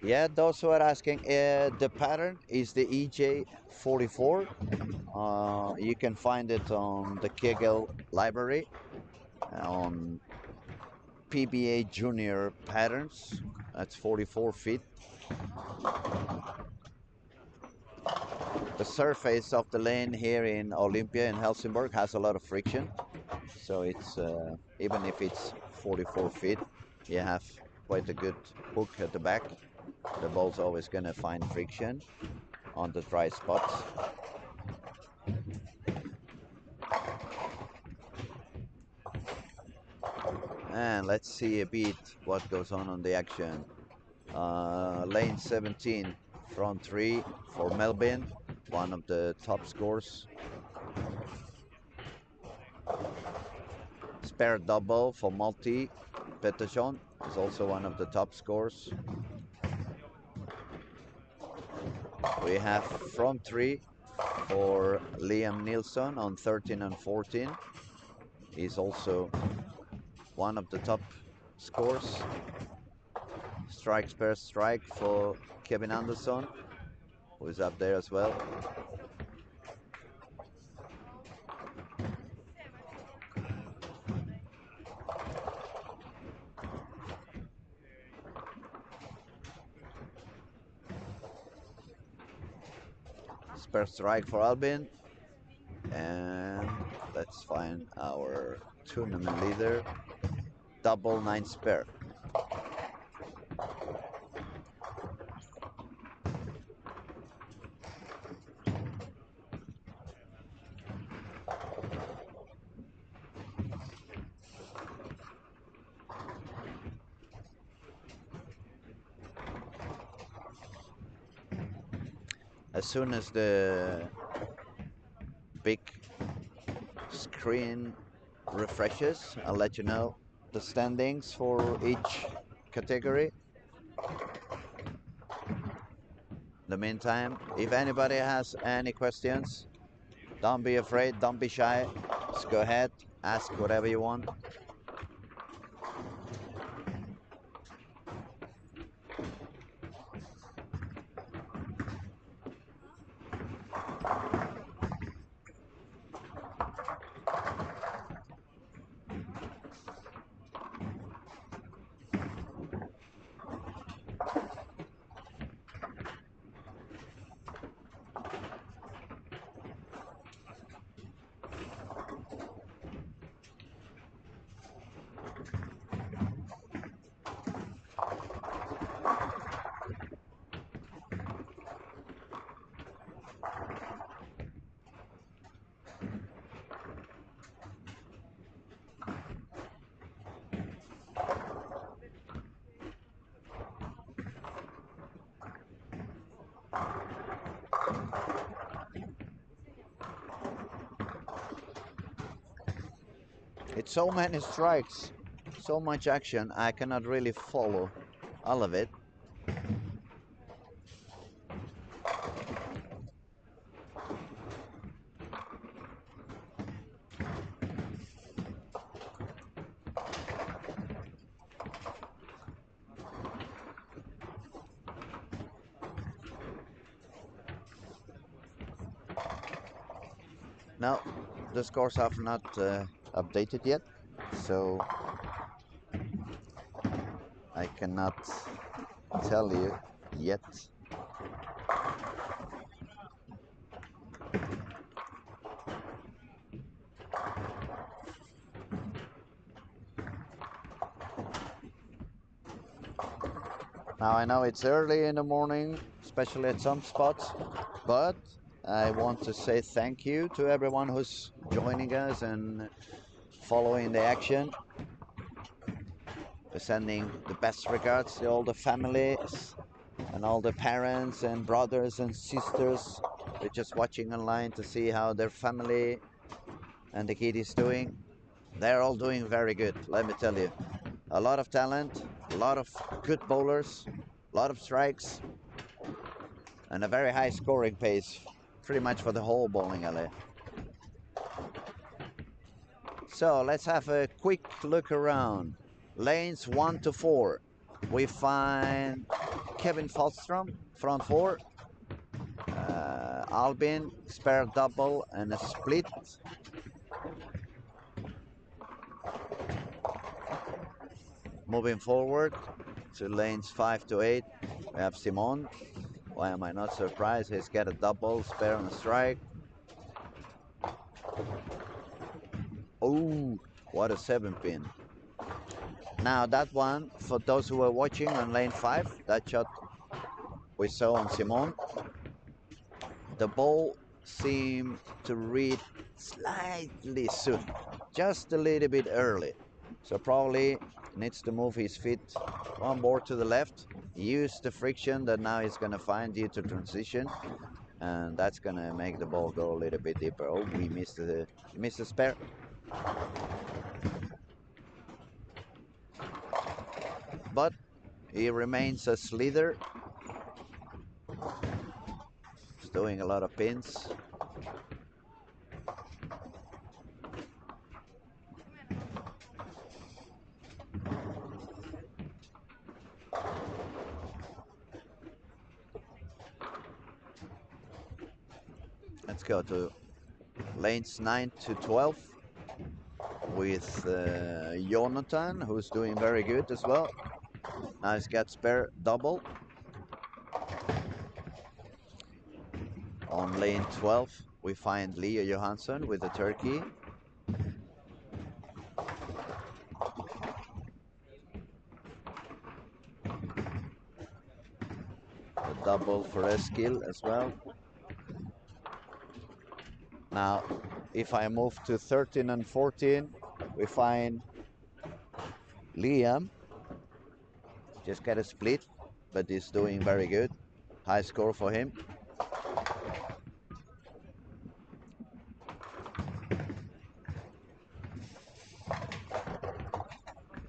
yeah, those who are asking, the pattern is the EJ44. You can find it on the Kegel library on PBA Junior patterns. That's 44 feet. The surface of the lane here in Olympia in Helsingborg has a lot of friction. So it's even if it's 44 feet, you have quite a good hook at the back. The ball's always going to find friction on the dry spots. And let's see a bit what goes on the action. Lane 17, front 3 for Melbourne, one of the top scores. spare double for Multi. Pettersson is also one of the top scorers. We have front three for Liam Nilsson on 13 and 14. He's also one of the top scores. Strike spare strike for Kevin Anderson, who is up there as well. Spare strike for Albin. And let's find our tournament leader. Double 9 spare. As soon as the big screen refreshes, I'll let you know the standings for each category. In the meantime, if anybody has any questions, don't be afraid, don't be shy. Just go ahead, ask whatever you want. It's so many strikes, so much action, I cannot really follow all of it. Now, the scores have not updated yet, so I cannot tell you yet. Now I know it's early in the morning, especially at some spots, but I want to say thank you to everyone who's joining us and following the action. We're sending the best regards to all the families and all the parents and brothers and sisters. They're just watching online to see how their family and the kid is doing. They're all doing very good, let me tell you. A lot of talent, a lot of good bowlers, a lot of strikes, and a very high scoring pace, pretty much for the whole bowling alley. So let's have a quick look around. Lanes 1 to 4. We find Kevin Falstrom, front 4. Albin, spare double and a split. Moving forward to lanes 5 to 8, we have Simon. Why am I not surprised? He's got a double, spare and a strike. Oh, what a 7-pin. Now that one, for those who are watching on lane 5, that shot we saw on Simon, the ball seemed to read slightly soon, just a little bit early. So probably needs to move his feet one more to the left, use the friction that now he's going to find due to transition, and that's going to make the ball go a little bit deeper. Oh, we missed the spare. but he remains as leader. He's doing a lot of pins. Let's go to lanes 9 to 12 with Jonathan, who's doing very good as well. Nice got spare double. On lane 12, we find Leo Johansson with the turkey. A double for Eskil as well. Now, if I move to 13 and 14, we find Liam. Just got a split, but he's doing very good. High score for him.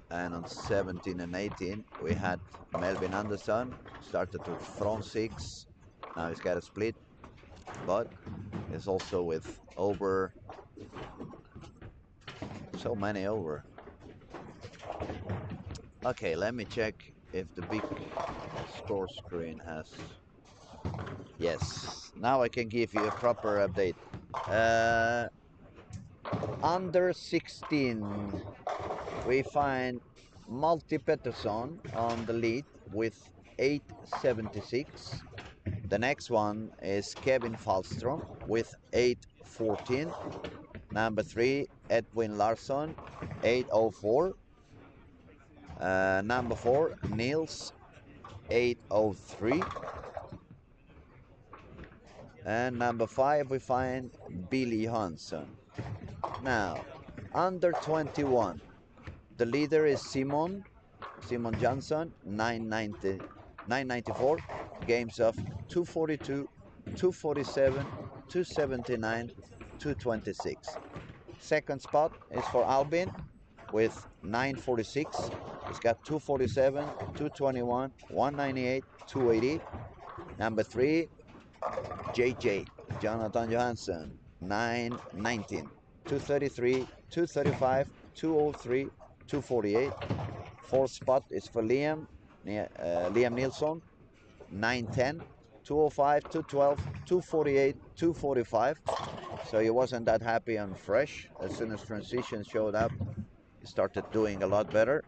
And on 17 and 18, we had Melvin Anderson. Started with front 6. Now he's got a split, but it's also with over. So many over. Okay, let me check if the big score screen has. Yes, now I can give you a proper update. Under 16, we find Malti Pettersson on the lead with 876. The next one is Kevin Falstrom with 814. Number 3, Edwin Larsson, 804. Number 4, Niels, 803. And number 5, we find Billy Johansson. Now, under 21, the leader is Simon Johnson, 994. Games of 242, 247, 279, 226. Second spot is for Albin with 946. He's got 247, 221, 198, 280. Number 3, JJ, Jonathan Johansson, 919, 233, 235, 203, 248. Fourth spot is for Liam Nilsson, 910, 205, 212, 248, 245. So he wasn't that happy on fresh. As soon as transition showed up, he started doing a lot better.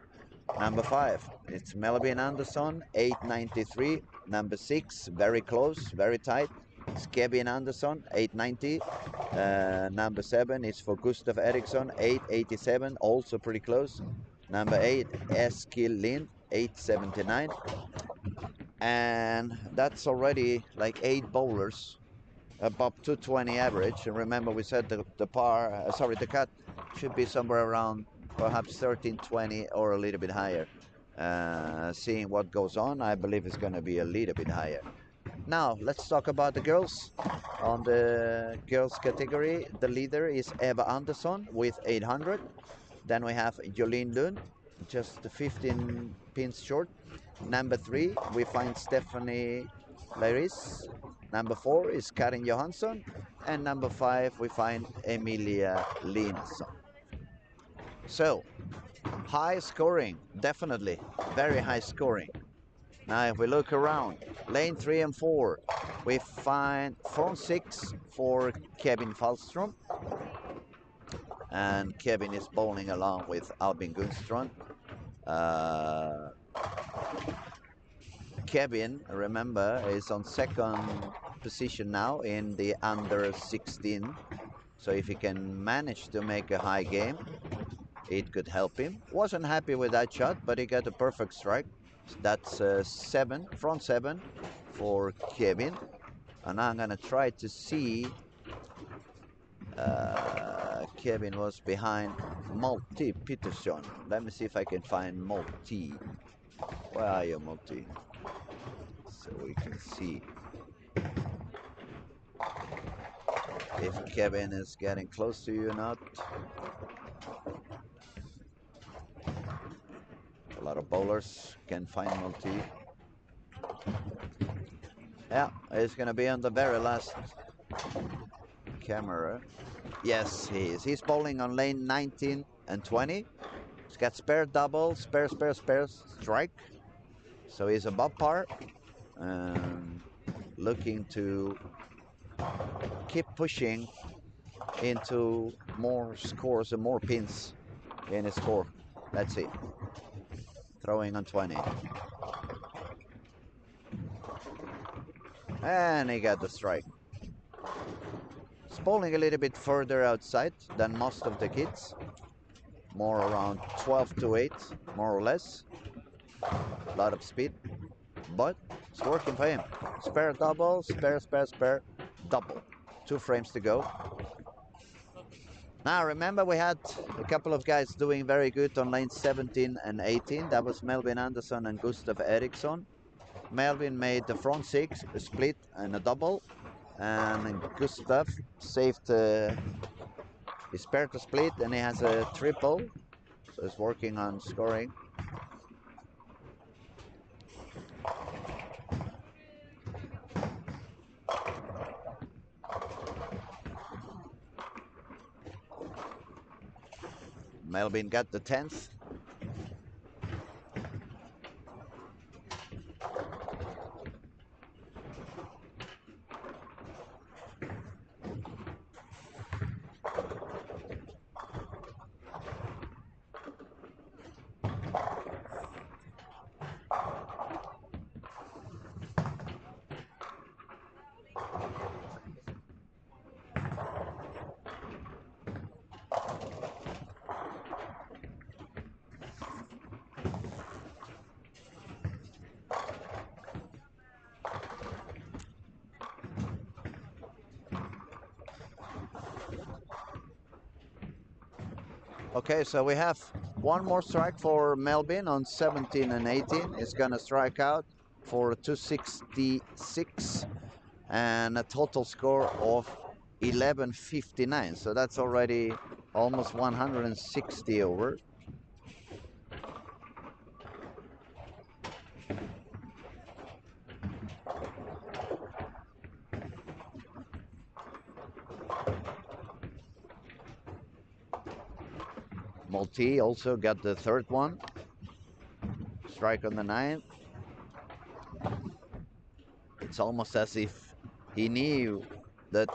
Number 5, it's Melvin Anderson, 893. Number 6, very close, very tight. It's Kevin Anderson, 890. Number 7 is for Gustav Eriksson, 887, also pretty close. Number 8, Eskil Lind, 879. And that's already like 8 bowlers above 220 average. And remember, we said the cut should be somewhere around perhaps 1320 or a little bit higher. Seeing what goes on, I believe it's going to be a little bit higher. Now, let's talk about the girls. On the girls category, the leader is Eva Andersson with 800. Then we have Jolene Lund, just 15 pins short. Number 3, we find Stephanie Laris. Number 4 is Karin Johansson. And number 5, we find Emilia Linsson. So, high scoring, definitely, very high scoring. Now, if we look around, lane 3 and 4, we find front 6 for Kevin Falstrom. And Kevin is bowling along with Albin Gunström. Kevin, remember, is on second position now in the under 16. So if he can manage to make a high game, it could help him. Wasn't happy with that shot, but he got a perfect strike. That's front 7 for Kevin. And I'm gonna try to see. Kevin was behind Malti Peterson. Let me see if I can find Malti. Where are you, Malti? So we can see if Kevin is getting close to you or not. A lot of bowlers can find multi. Yeah, it's gonna be on the very last camera. Yes, he is. He's bowling on lane 19 and 20. He's got spare double, spare, strike. So he's above par and looking to keep pushing into more scores and more pins in his score. Let's see. Throwing on 20. And he got the strike. He's bowling a little bit further outside than most of the kids. More around 12 to 8, more or less. A lot of speed. But it's working for him. Spare double, spare, double. 2 frames to go. Now remember we had a couple of guys doing very good on lane 17 and 18. That was Melvin Andersson and Gustav Eriksson. Melvin made the front 6, a split and a double. And Gustav saved his pair to split and he has a triple. So he's working on scoring. Melvin got the 10th. Okay, so we have one more strike for Melvin on 17 and 18. He's gonna strike out for 266 and a total score of 1159. So that's already almost 160 over. Multi also got the 3rd one. Strike on the 9th. It's almost as if he knew that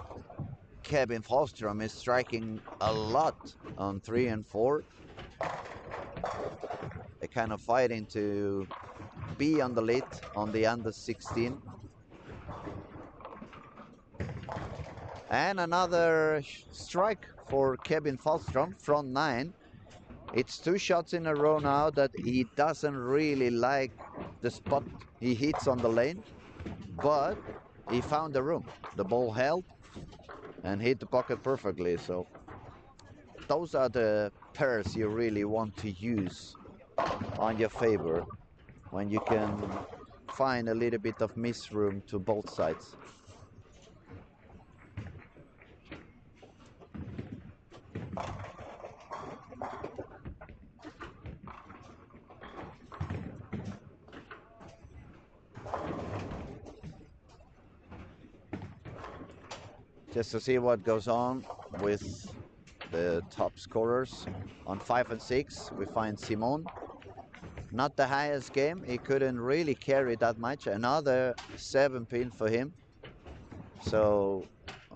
Kevin Falstrom is striking a lot on 3 and 4. They're kind of fighting to be on the lead on the under 16. And another strike for Kevin Falstrom, front 9. It's 2 shots in a row now that he doesn't really like the spot he hits on the lane, but he found the room. The ball held and hit the pocket perfectly. So those are the pairs you really want to use on your favor when you can find a little bit of miss room to both sides. Just to see what goes on with the top scorers. On 5 and 6, we find Simon. Not the highest game. He couldn't really carry that much. Another 7 pin for him. So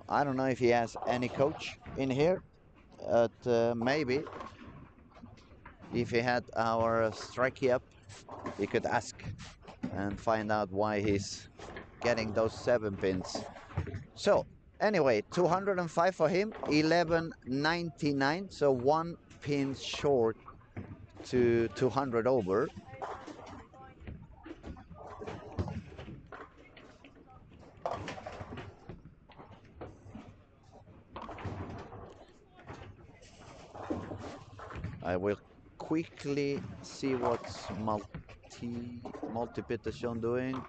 I don't know if he has any coach in here. But maybe if he had our strikey up, he could ask and find out why he's getting those 7 pins. So anyway, 205 for him, 1199, so 1 pin short to 200 over. I will quickly see what's multi-petition doing.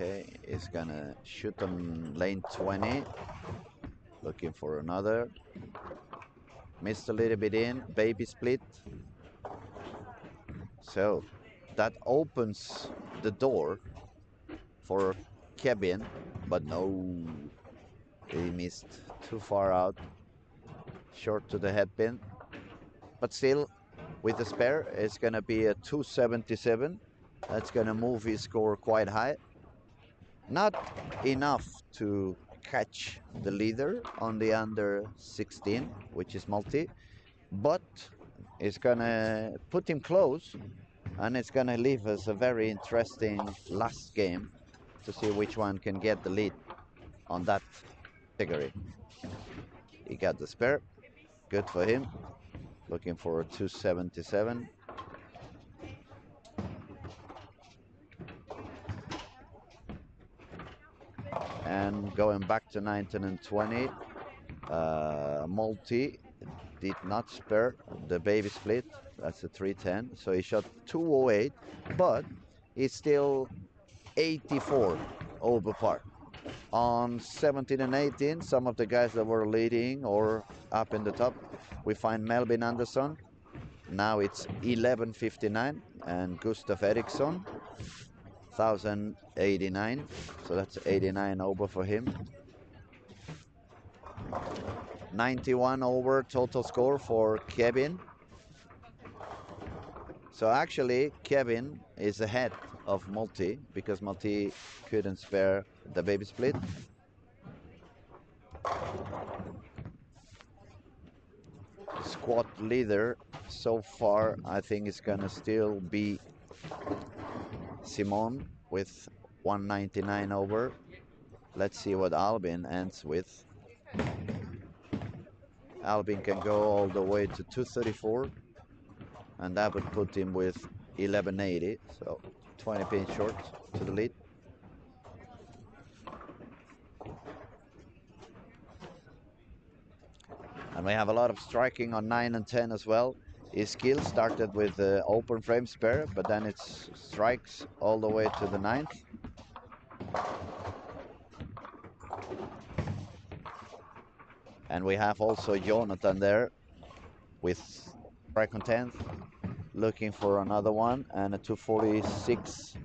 Okay, he's gonna shoot on lane 20. Looking for another. Missed a little bit in, baby split. So that opens the door for Kevin, but no, he missed too far out, short to the headpin. But still, with the spare, it's gonna be a 277. That's gonna move his score quite high. Not enough to catch the leader on the under 16, which is multi, but it's gonna put him close, and it's gonna leave us a very interesting last game to see which one can get the lead on that category. He got the spare, good for him. Looking for a 277. And going back to 19 and 20, multi did not spare the baby split. That's a 310. So he shot 208, but he's still 84 over par. On 17 and 18, some of the guys that were leading or up in the top, we find Melvin Anderson. Now it's 1159, and Gustav Eriksson 1089. So that's 89 over for him. 91 over total score for Kevin. So actually, Kevin is ahead of Multi because Multi couldn't spare the baby split. Squad leader so far, I think, is gonna still be Simon with 199 over. Let's see what Albin ends with. Albin can go all the way to 234, and that would put him with 1180, so 20 pins short to the lead. And we have a lot of striking on 9 and 10 as well. His skill started with the open frame spare, but then it strikes all the way to the 9th. And we have also Jonathan there with strike on 10th, looking for another one, and a 246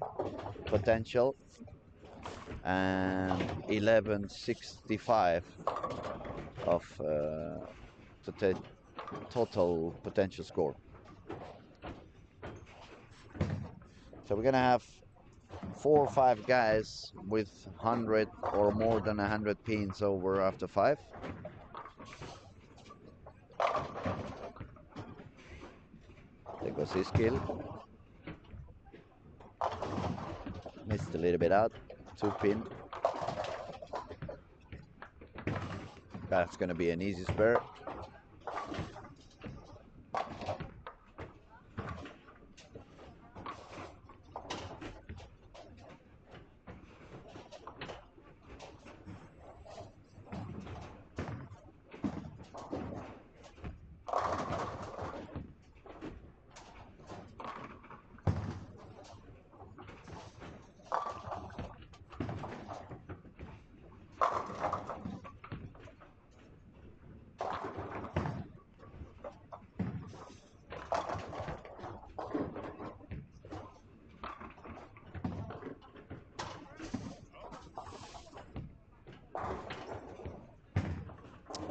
potential, and 1165 of total potential score. So we're gonna have 4 or 5 guys with 100 or more than 100 pins over after 5. There goes his skill. Missed a little bit out. 2 pin. That's gonna be an easy spare.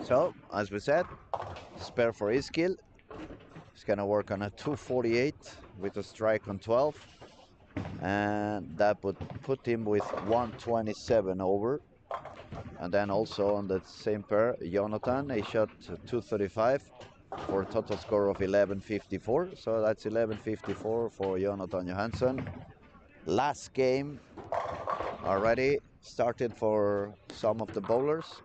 So, as we said, spare for his skill. He's gonna work on a 248 with a strike on 12. And that would put him with 127 over. And then also on the same pair, Jonathan, he shot 235 for a total score of 1154. So that's 1154 for Jonathan Johansson. Last game already started for some of the bowlers.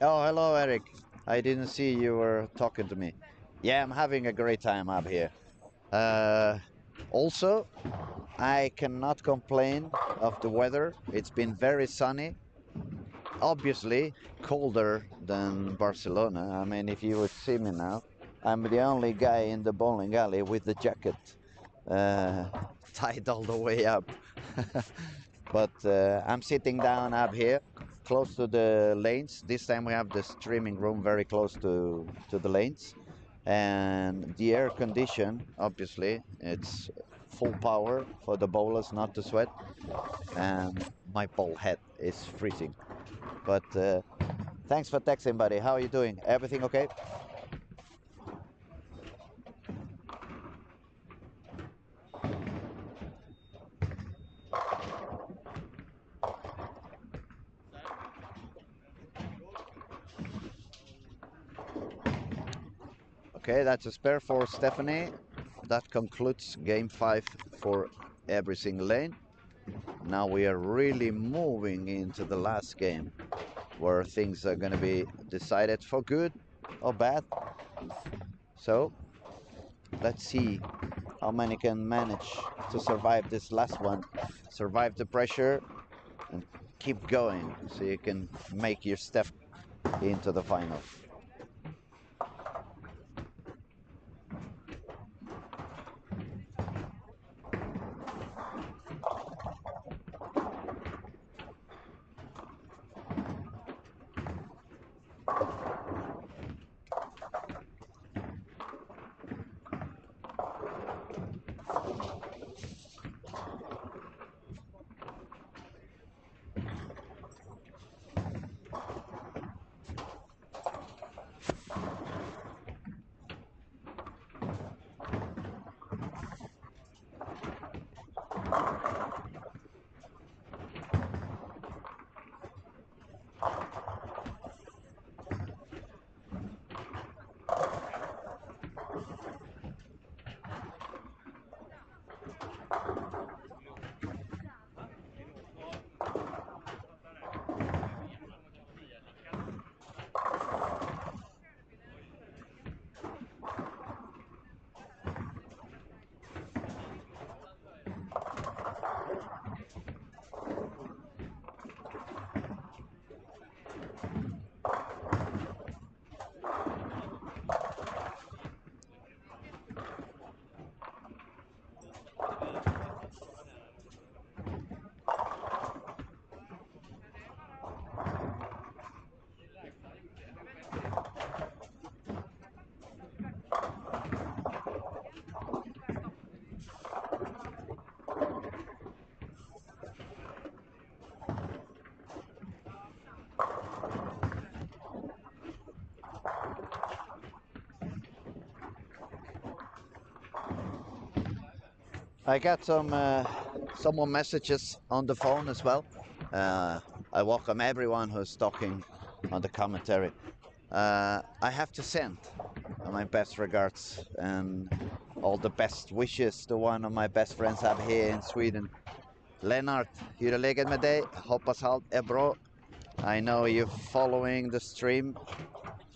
Oh, hello, Eric. I didn't see you were talking to me. Yeah, I'm having a great time up here. Uh, Also, I cannot complain of the weather. It's been very sunny. Obviously, colder than Barcelona. I mean, if you would see me now, I'm the only guy in the bowling alley with the jacket tied all the way up. But I'm sitting down up here, close to the lanes. This time we have the streaming room very close to the lanes, and the air condition. Obviously, it's full power for the bowlers not to sweat. And my ball head is freezing. But thanks for texting, buddy. How are you doing? Everything okay? Okay, that's a spare for Stephanie. That concludes game 5 for every single lane. Now we are really moving into the last game where things are going to be decided for good or bad. So let's see how many can manage to survive this last one, survive the pressure, and keep going so you can make your step into the final. I got some more messages on the phone as well. I welcome everyone who's talking on the commentary. I have to send my best regards and all the best wishes to one of my best friends up here in Sweden. Lennart, hur är läget med dig? Hoppas allt är bra. I know you're following the stream.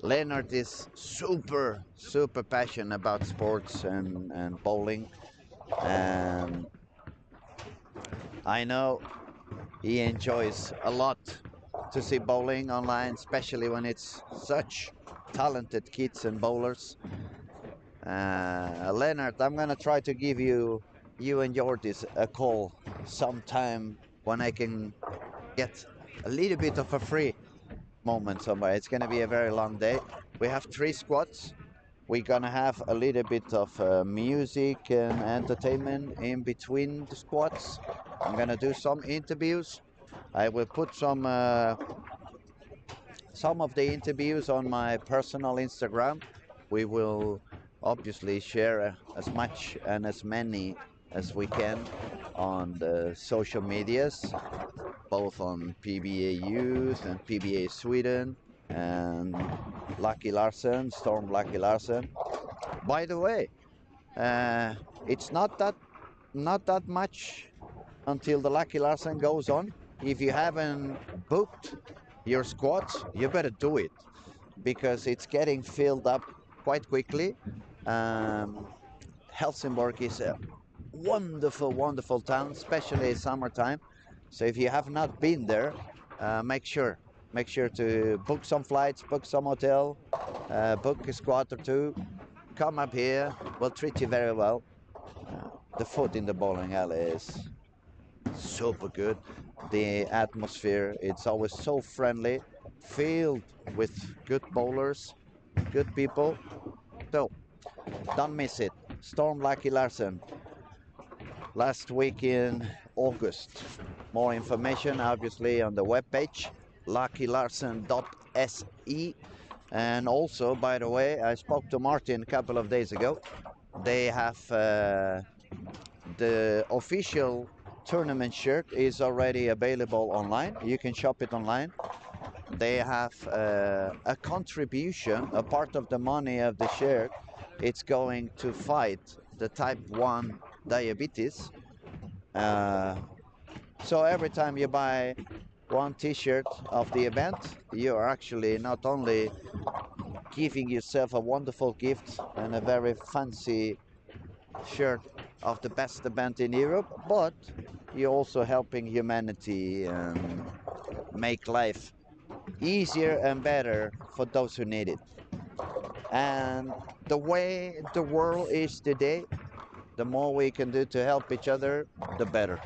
Lennart is super passionate about sports and bowling. And I know he enjoys a lot to see bowling online, especially when it's such talented kids and bowlers. Leonard, I'm gonna try to give you and Jortis a call sometime when I can get a little bit of a free moment somewhere. It's gonna be a very long day. We have 3 squads. We're gonna have a little bit of music and entertainment in between the squads. I'm gonna do some interviews. I will put some of the interviews on my personal Instagram. We will obviously share as much and as many as we can on the social medias, both on PBA Youth and PBA Sweden and Lucky Larsen, Storm Lucky Larsen. By the way, it's not that much until the Lucky Larsen goes on. If you haven't booked your squats, you better do it because it's getting filled up quite quickly. Um, Helsingborg is a wonderful, wonderful town, especially summertime. So if you have not been there, make sure to book some flights, book some hotel, book a squat or two. Come up here, we'll treat you very well. The food in the bowling alley is super good. The atmosphere, it's always so friendly, filled with good bowlers, good people. So don't miss it. Storm Lucky Larsen last week in August. More information obviously on the webpage luckylarsen.se. And also, by the way, I spoke to Martin a couple of days ago. They have the official tournament shirt is already available online. You can shop it online. They have a contribution, a part of the money of the shirt. It's going to fight the type 1 diabetes. So every time you buy one t-shirt of the event, you are actually not only giving yourself a wonderful gift and a very fancy shirt of the best event in Europe, but you're also helping humanity and make life easier and better for those who need it. And the way the world is today, the more we can do to help each other, the better.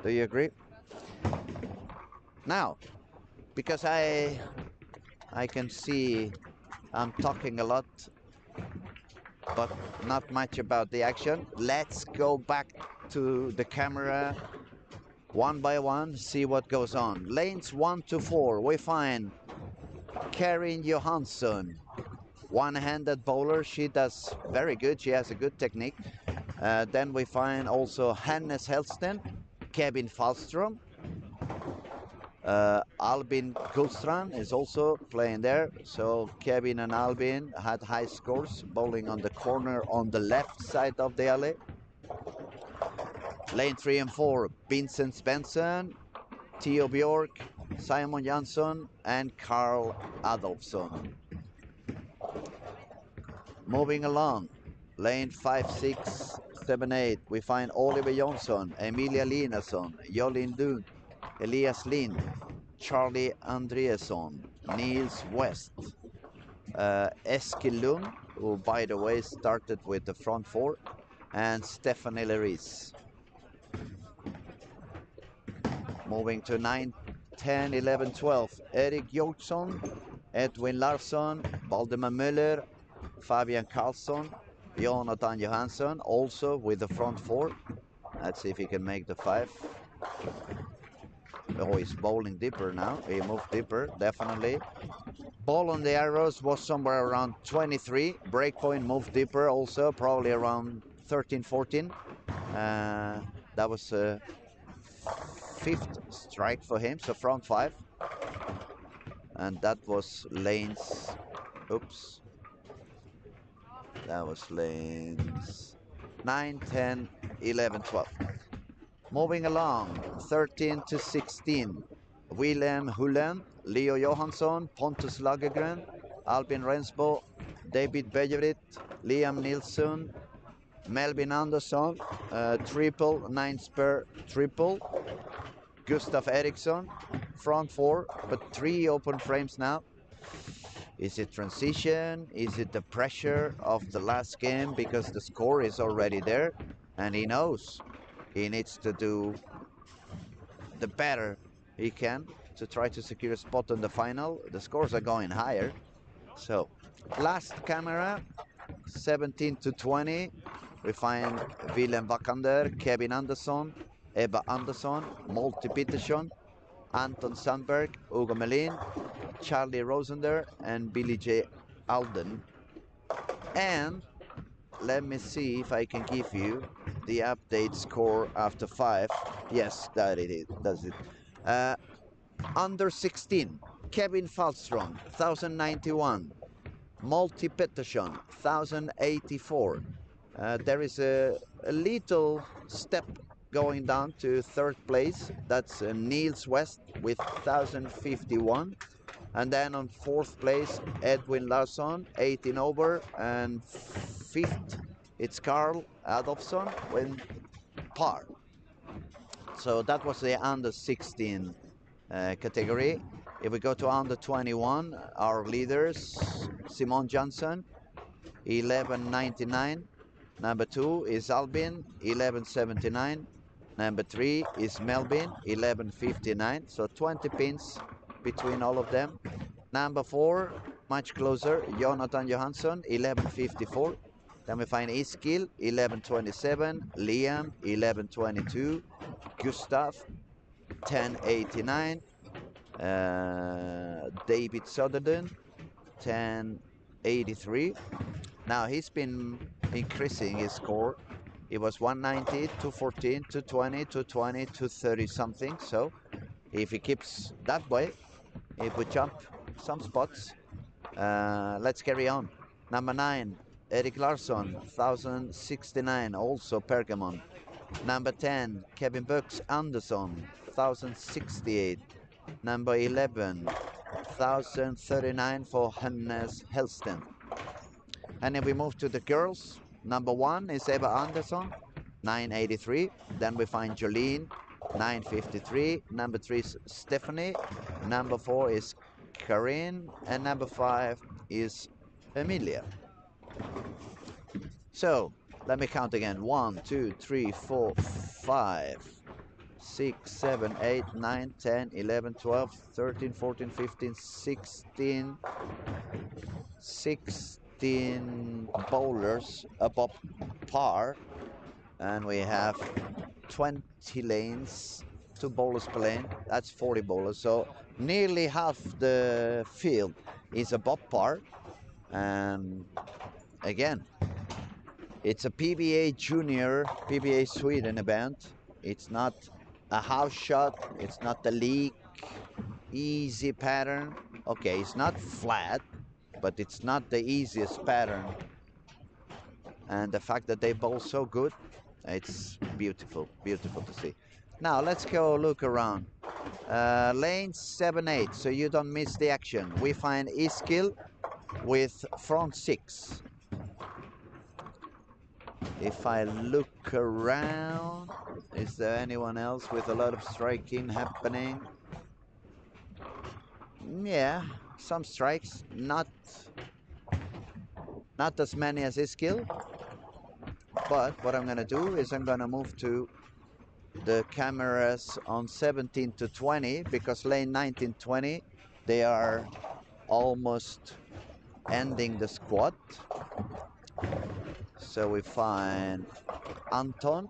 Do you agree? Now, because I can see I'm talking a lot, but not much about the action. Let's go back to the camera one by one, see what goes on. Lanes 1 to 4, we find Karin Johansson, one-handed bowler. She does very good. She has a good technique. Then we find also Hannes Hellsten, Kevin Falstrom, Albin Gullstrand is also playing there. So Kevin and Albin had high scores, bowling on the corner on the left side of the alley. Lane 3 and 4, Vincent Svensson, Theo Bjork, Simon Jansson, and Carl Adolfsson. Moving along, lane 5, 6, 7, 8, we find Oliver Jonsson, Emilia Linason, Jolin Lund, Elias Lind, Charlie Andreasson, Niels West, Eskil Lund, who by the way started with the front 4, and Stephanie Leris. Moving to 9, 10, 11, 12, Erik Hjortsson, Edwin Larsson, Valdemar Müller, Fabian Karlsson, Jonathan Johansson, also with the front 4. Let's see if he can make the 5. Oh, he's bowling deeper now. He moved deeper, definitely. Ball on the arrows was somewhere around 23. Breakpoint moved deeper also, probably around 13, 14. That was a 5th strike for him, so front 5. And that was lanes, oops. That was lanes 9, 10, 11, 12. Moving along, 13 to 16. Willem Hullen, Leo Johansson, Pontus Lagergren, Albin Rensbo, David Bejerit, Liam Nilsson, Melvin Andersson, triple, 9 spur triple. Gustav Eriksson, front 4, but 3 open frames now. Is it transition? Is it the pressure of the last game because the score is already there and he knows he needs to do the better he can to try to secure a spot in the final. The scores are going higher. So last camera, 17 to 20. We find Willem Wakander, Kevin Andersson, Ebba Andersson, Malte Petersson, Anton Sandberg, Hugo Melin, Charlie Rosender, and Billy J. Alden. And let me see if I can give you the update score after 5. Yes, that it is. That's it. Under 16, Kevin Falstrom, 1091. Malte Petersson, 1084. There is a little step going down to third place. That's Niels West with 1051. And then on fourth place, Edwin Larsson, 18 over. And fifth, it's Carl Adolfsson with par. So that was the under 16 category. If we go to under 21, our leaders, Simon Johnson, 1199. Number 2 is Albin, 1179. Number 3 is Melvin, 1159. So 20 pins between all of them. Number 4, much closer, Jonathan Johansson, 1154. Then we find Iskil, 1127. Liam, 1122. Gustav, 1089. David Soderden, 1083. Now he's been increasing his score. It was 190, 214, 220, 220, 230 something. So if he keeps that way, it would jump some spots. Let's carry on. Number 9, Erik Larsson, 1069, also Pergamon. Number 10, Kevin Bucks Anderson, 1068. Number 11, 1039 for Hannes Helston. And if we move to the girls, number 1 is Eva Andersson, 983. Then we find Jolene, 953. Number 3 is Stephanie. Number 4 is Karin. And number 5 is Emilia. So let me count again. 1, 2, 3, 4, 5, 6, 7, 8, 9, 10, 11, 12, 13, 14, 15, 16, 16 bowlers above par, and we have 20 lanes, 2 bowlers per lane. That's 40 bowlers, so nearly half the field is above par. And again, it's a PBA Junior, PBA Sweden event. It's not a house shot, it's not the league easy pattern. Okay, it's not flat, but it's not the easiest pattern. And the fact that they bowl so good, it's beautiful, beautiful to see. Now let's go look around. Lane 7-8, so you don't miss the action. We find Iskil with front 6. If I look around, is there anyone else with a lot of striking happening? Yeah, some strikes, not as many as Iskil. But what I'm gonna do is I'm gonna move to the cameras on 17 to 20, because lane 19, 20, they are almost ending the squad. So we find Anton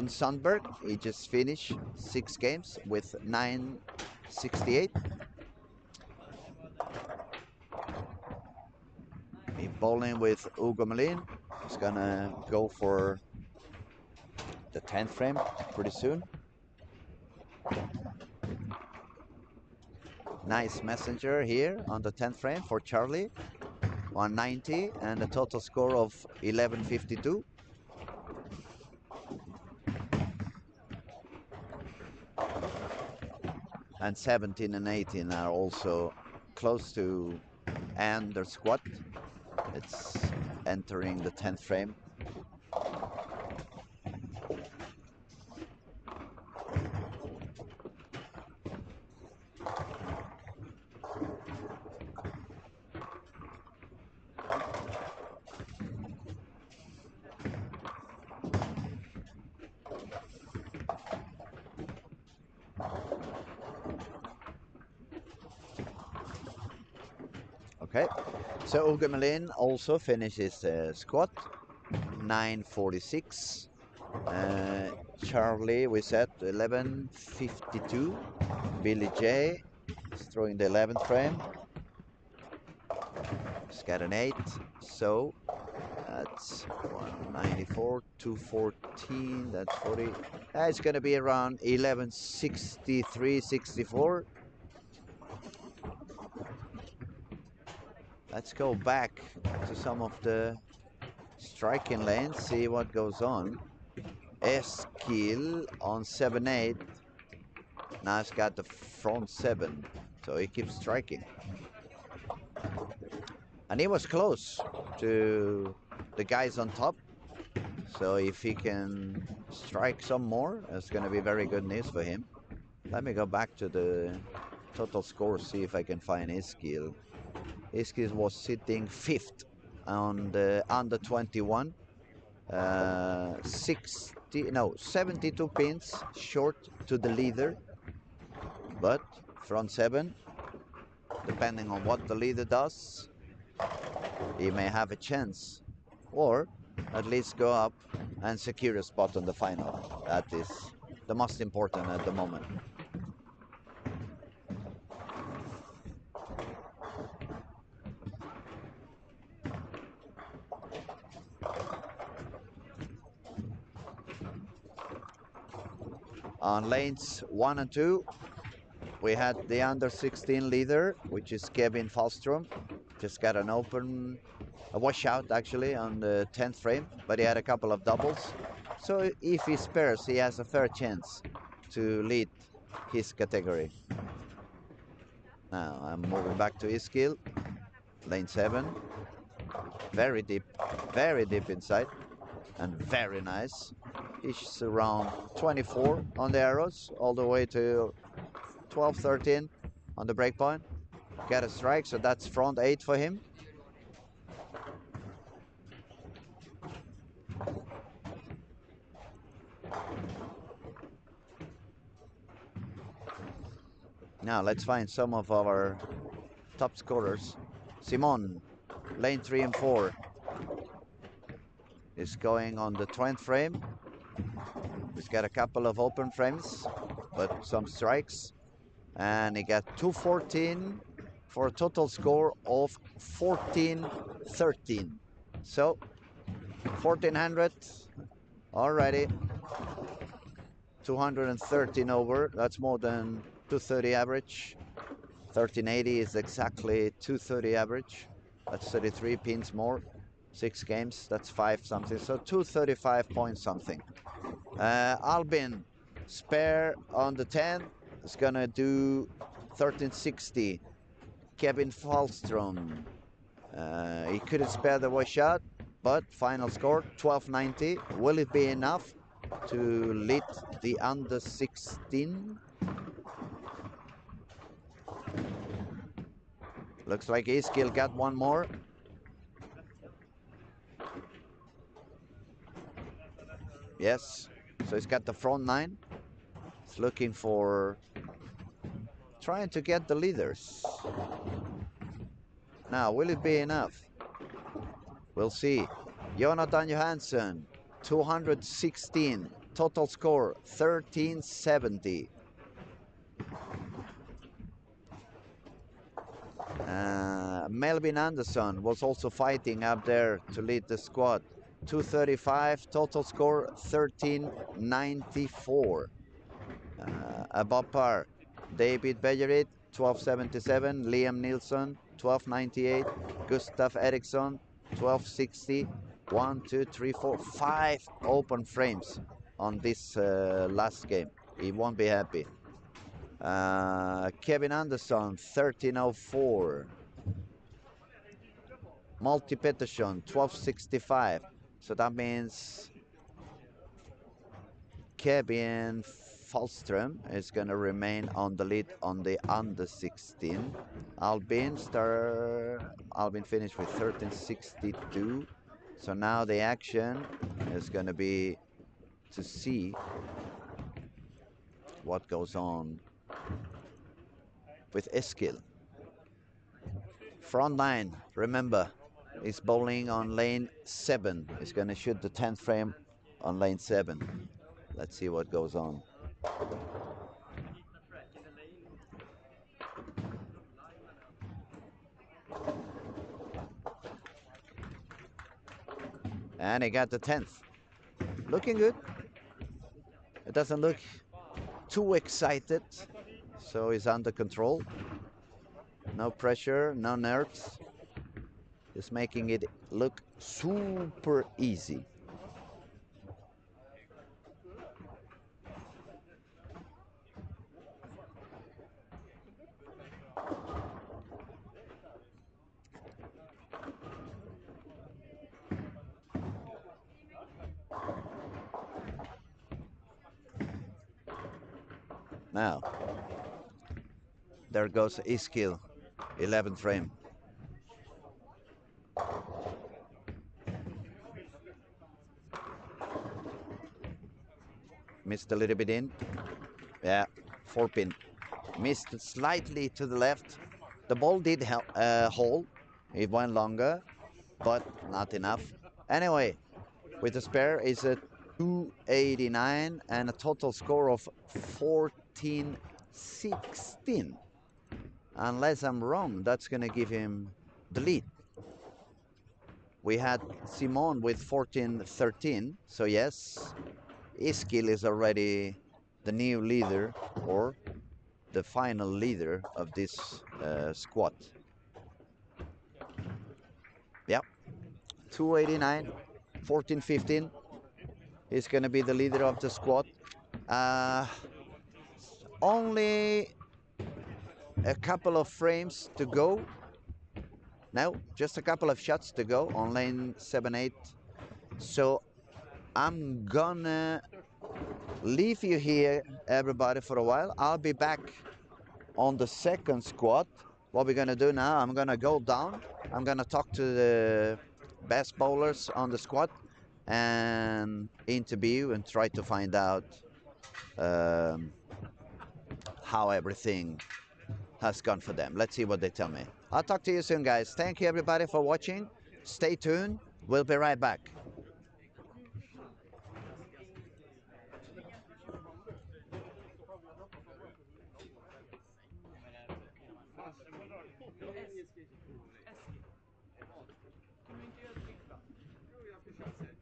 Sandberg. He just finished 6 games with 968. He bowling with Ugo Melin. He's gonna go for the 10th frame pretty soon. Nice messenger here on the 10th frame for Charlie. 190 and a total score of 1152. And 17 and 18 are also close to end their squad. It's entering the 10th frame. Okay, so Ugo Melin also finishes squad, 946. Charlie, we said 1152. Billy J is throwing the 11th frame. He's got an 8, so that's 194, 214, that's 40. It's going to be around 1163, 64. Let's go back to some of the striking lanes, see what goes on. Eskil on 7-8. Now he's got the front 7, so he keeps striking. And he was close to the guys on top. So if he can strike some more, it's going to be very good news for him. Let me go back to the total score, see if I can find Eskil. Eskil was sitting 5th on the under 21. 72 pins short to the leader. But front 7, depending on what the leader does, he may have a chance. Or at least go up and secure a spot on the final. That is the most important at the moment. On lanes 1 and 2, we had the under 16 leader, which is Kevin Falstrom. Just got an open, a washout actually on the 10th frame, but he had a couple of doubles. So if he spares, he has a fair chance to lead his category. Now I'm moving back to Eskil, lane 7. Very deep inside, and very nice. He's around 24 on the arrows, all the way to 12, 13 on the breakpoint. Got a strike, so that's front 8 for him. Now let's find some of our top scorers. Simon, lane 3 and 4, is going on the 20th frame. He's got a couple of open frames, but some strikes. And he got 214 for a total score of 14-13. So 1400 already. 213 over. That's more than 230 average. 1380 is exactly 230 average. That's 33 pins more. 6 games, that's 5 something. So 235 point something. Albin, spare on the 10, is gonna do 1360. Kevin Falstrom, he couldn't spare the washout, but final score 1290. Will it be enough to lead the under 16? Looks like Eskil got one more. Yes, so he's got the front 9. He's looking for trying to get the leaders. Now, will it be enough? We'll see. Jonathan Johansson, 216. Total score, 1370. Melvin Anderson was also fighting up there to lead the squad. 235, total score, 1394. Above par, David Bejerit, 1277. Liam Nilsson, 1298. Gustav Eriksson, 1260. 1, 2, 3, 4, 5 open frames on this last game. He won't be happy. Kevin Anderson, 1304. Multi Pettersson, 1265. So that means Kevin Falstrom is going to remain on the lead on the under 16. Albin finished with 1362. So now the action is going to be to see what goes on with Eskil. Front 9, remember, is bowling on lane 7. He's going to shoot the 10th frame on lane 7. Let's see what goes on. And he got the 10th. Looking good. It doesn't look too excited, so he's under control. No pressure, no nerves. Just making it look super easy. Now, there goes Iskil, 11th frame. Missed a little bit in. Yeah, 4-pin. Missed slightly to the left. The ball did hold. It went longer, but not enough. Anyway, with the spare is a 289 and a total score of 14-16. Unless I'm wrong, that's going to give him the lead. We had Simon with 14-13, so yes, Iskil is already the new leader or the final leader of this squad. Yep, 289, 14-15. He's going to be the leader of the squad. Only a couple of frames to go. No, just a couple of shots to go on lane 7-8. So I'm gonna leave you here, everybody, for a while. I'll be back on the second squad. What we're gonna do now, I'm gonna go down. I'm gonna talk to the best bowlers on the squad and interview and try to find out how everything has gone for them. Let's see what they tell me. I'll talk to you soon, guys. Thank you, everybody, for watching. Stay tuned. We'll be right back. Kan du inte göra ett klipp då? Jo, jag försöker.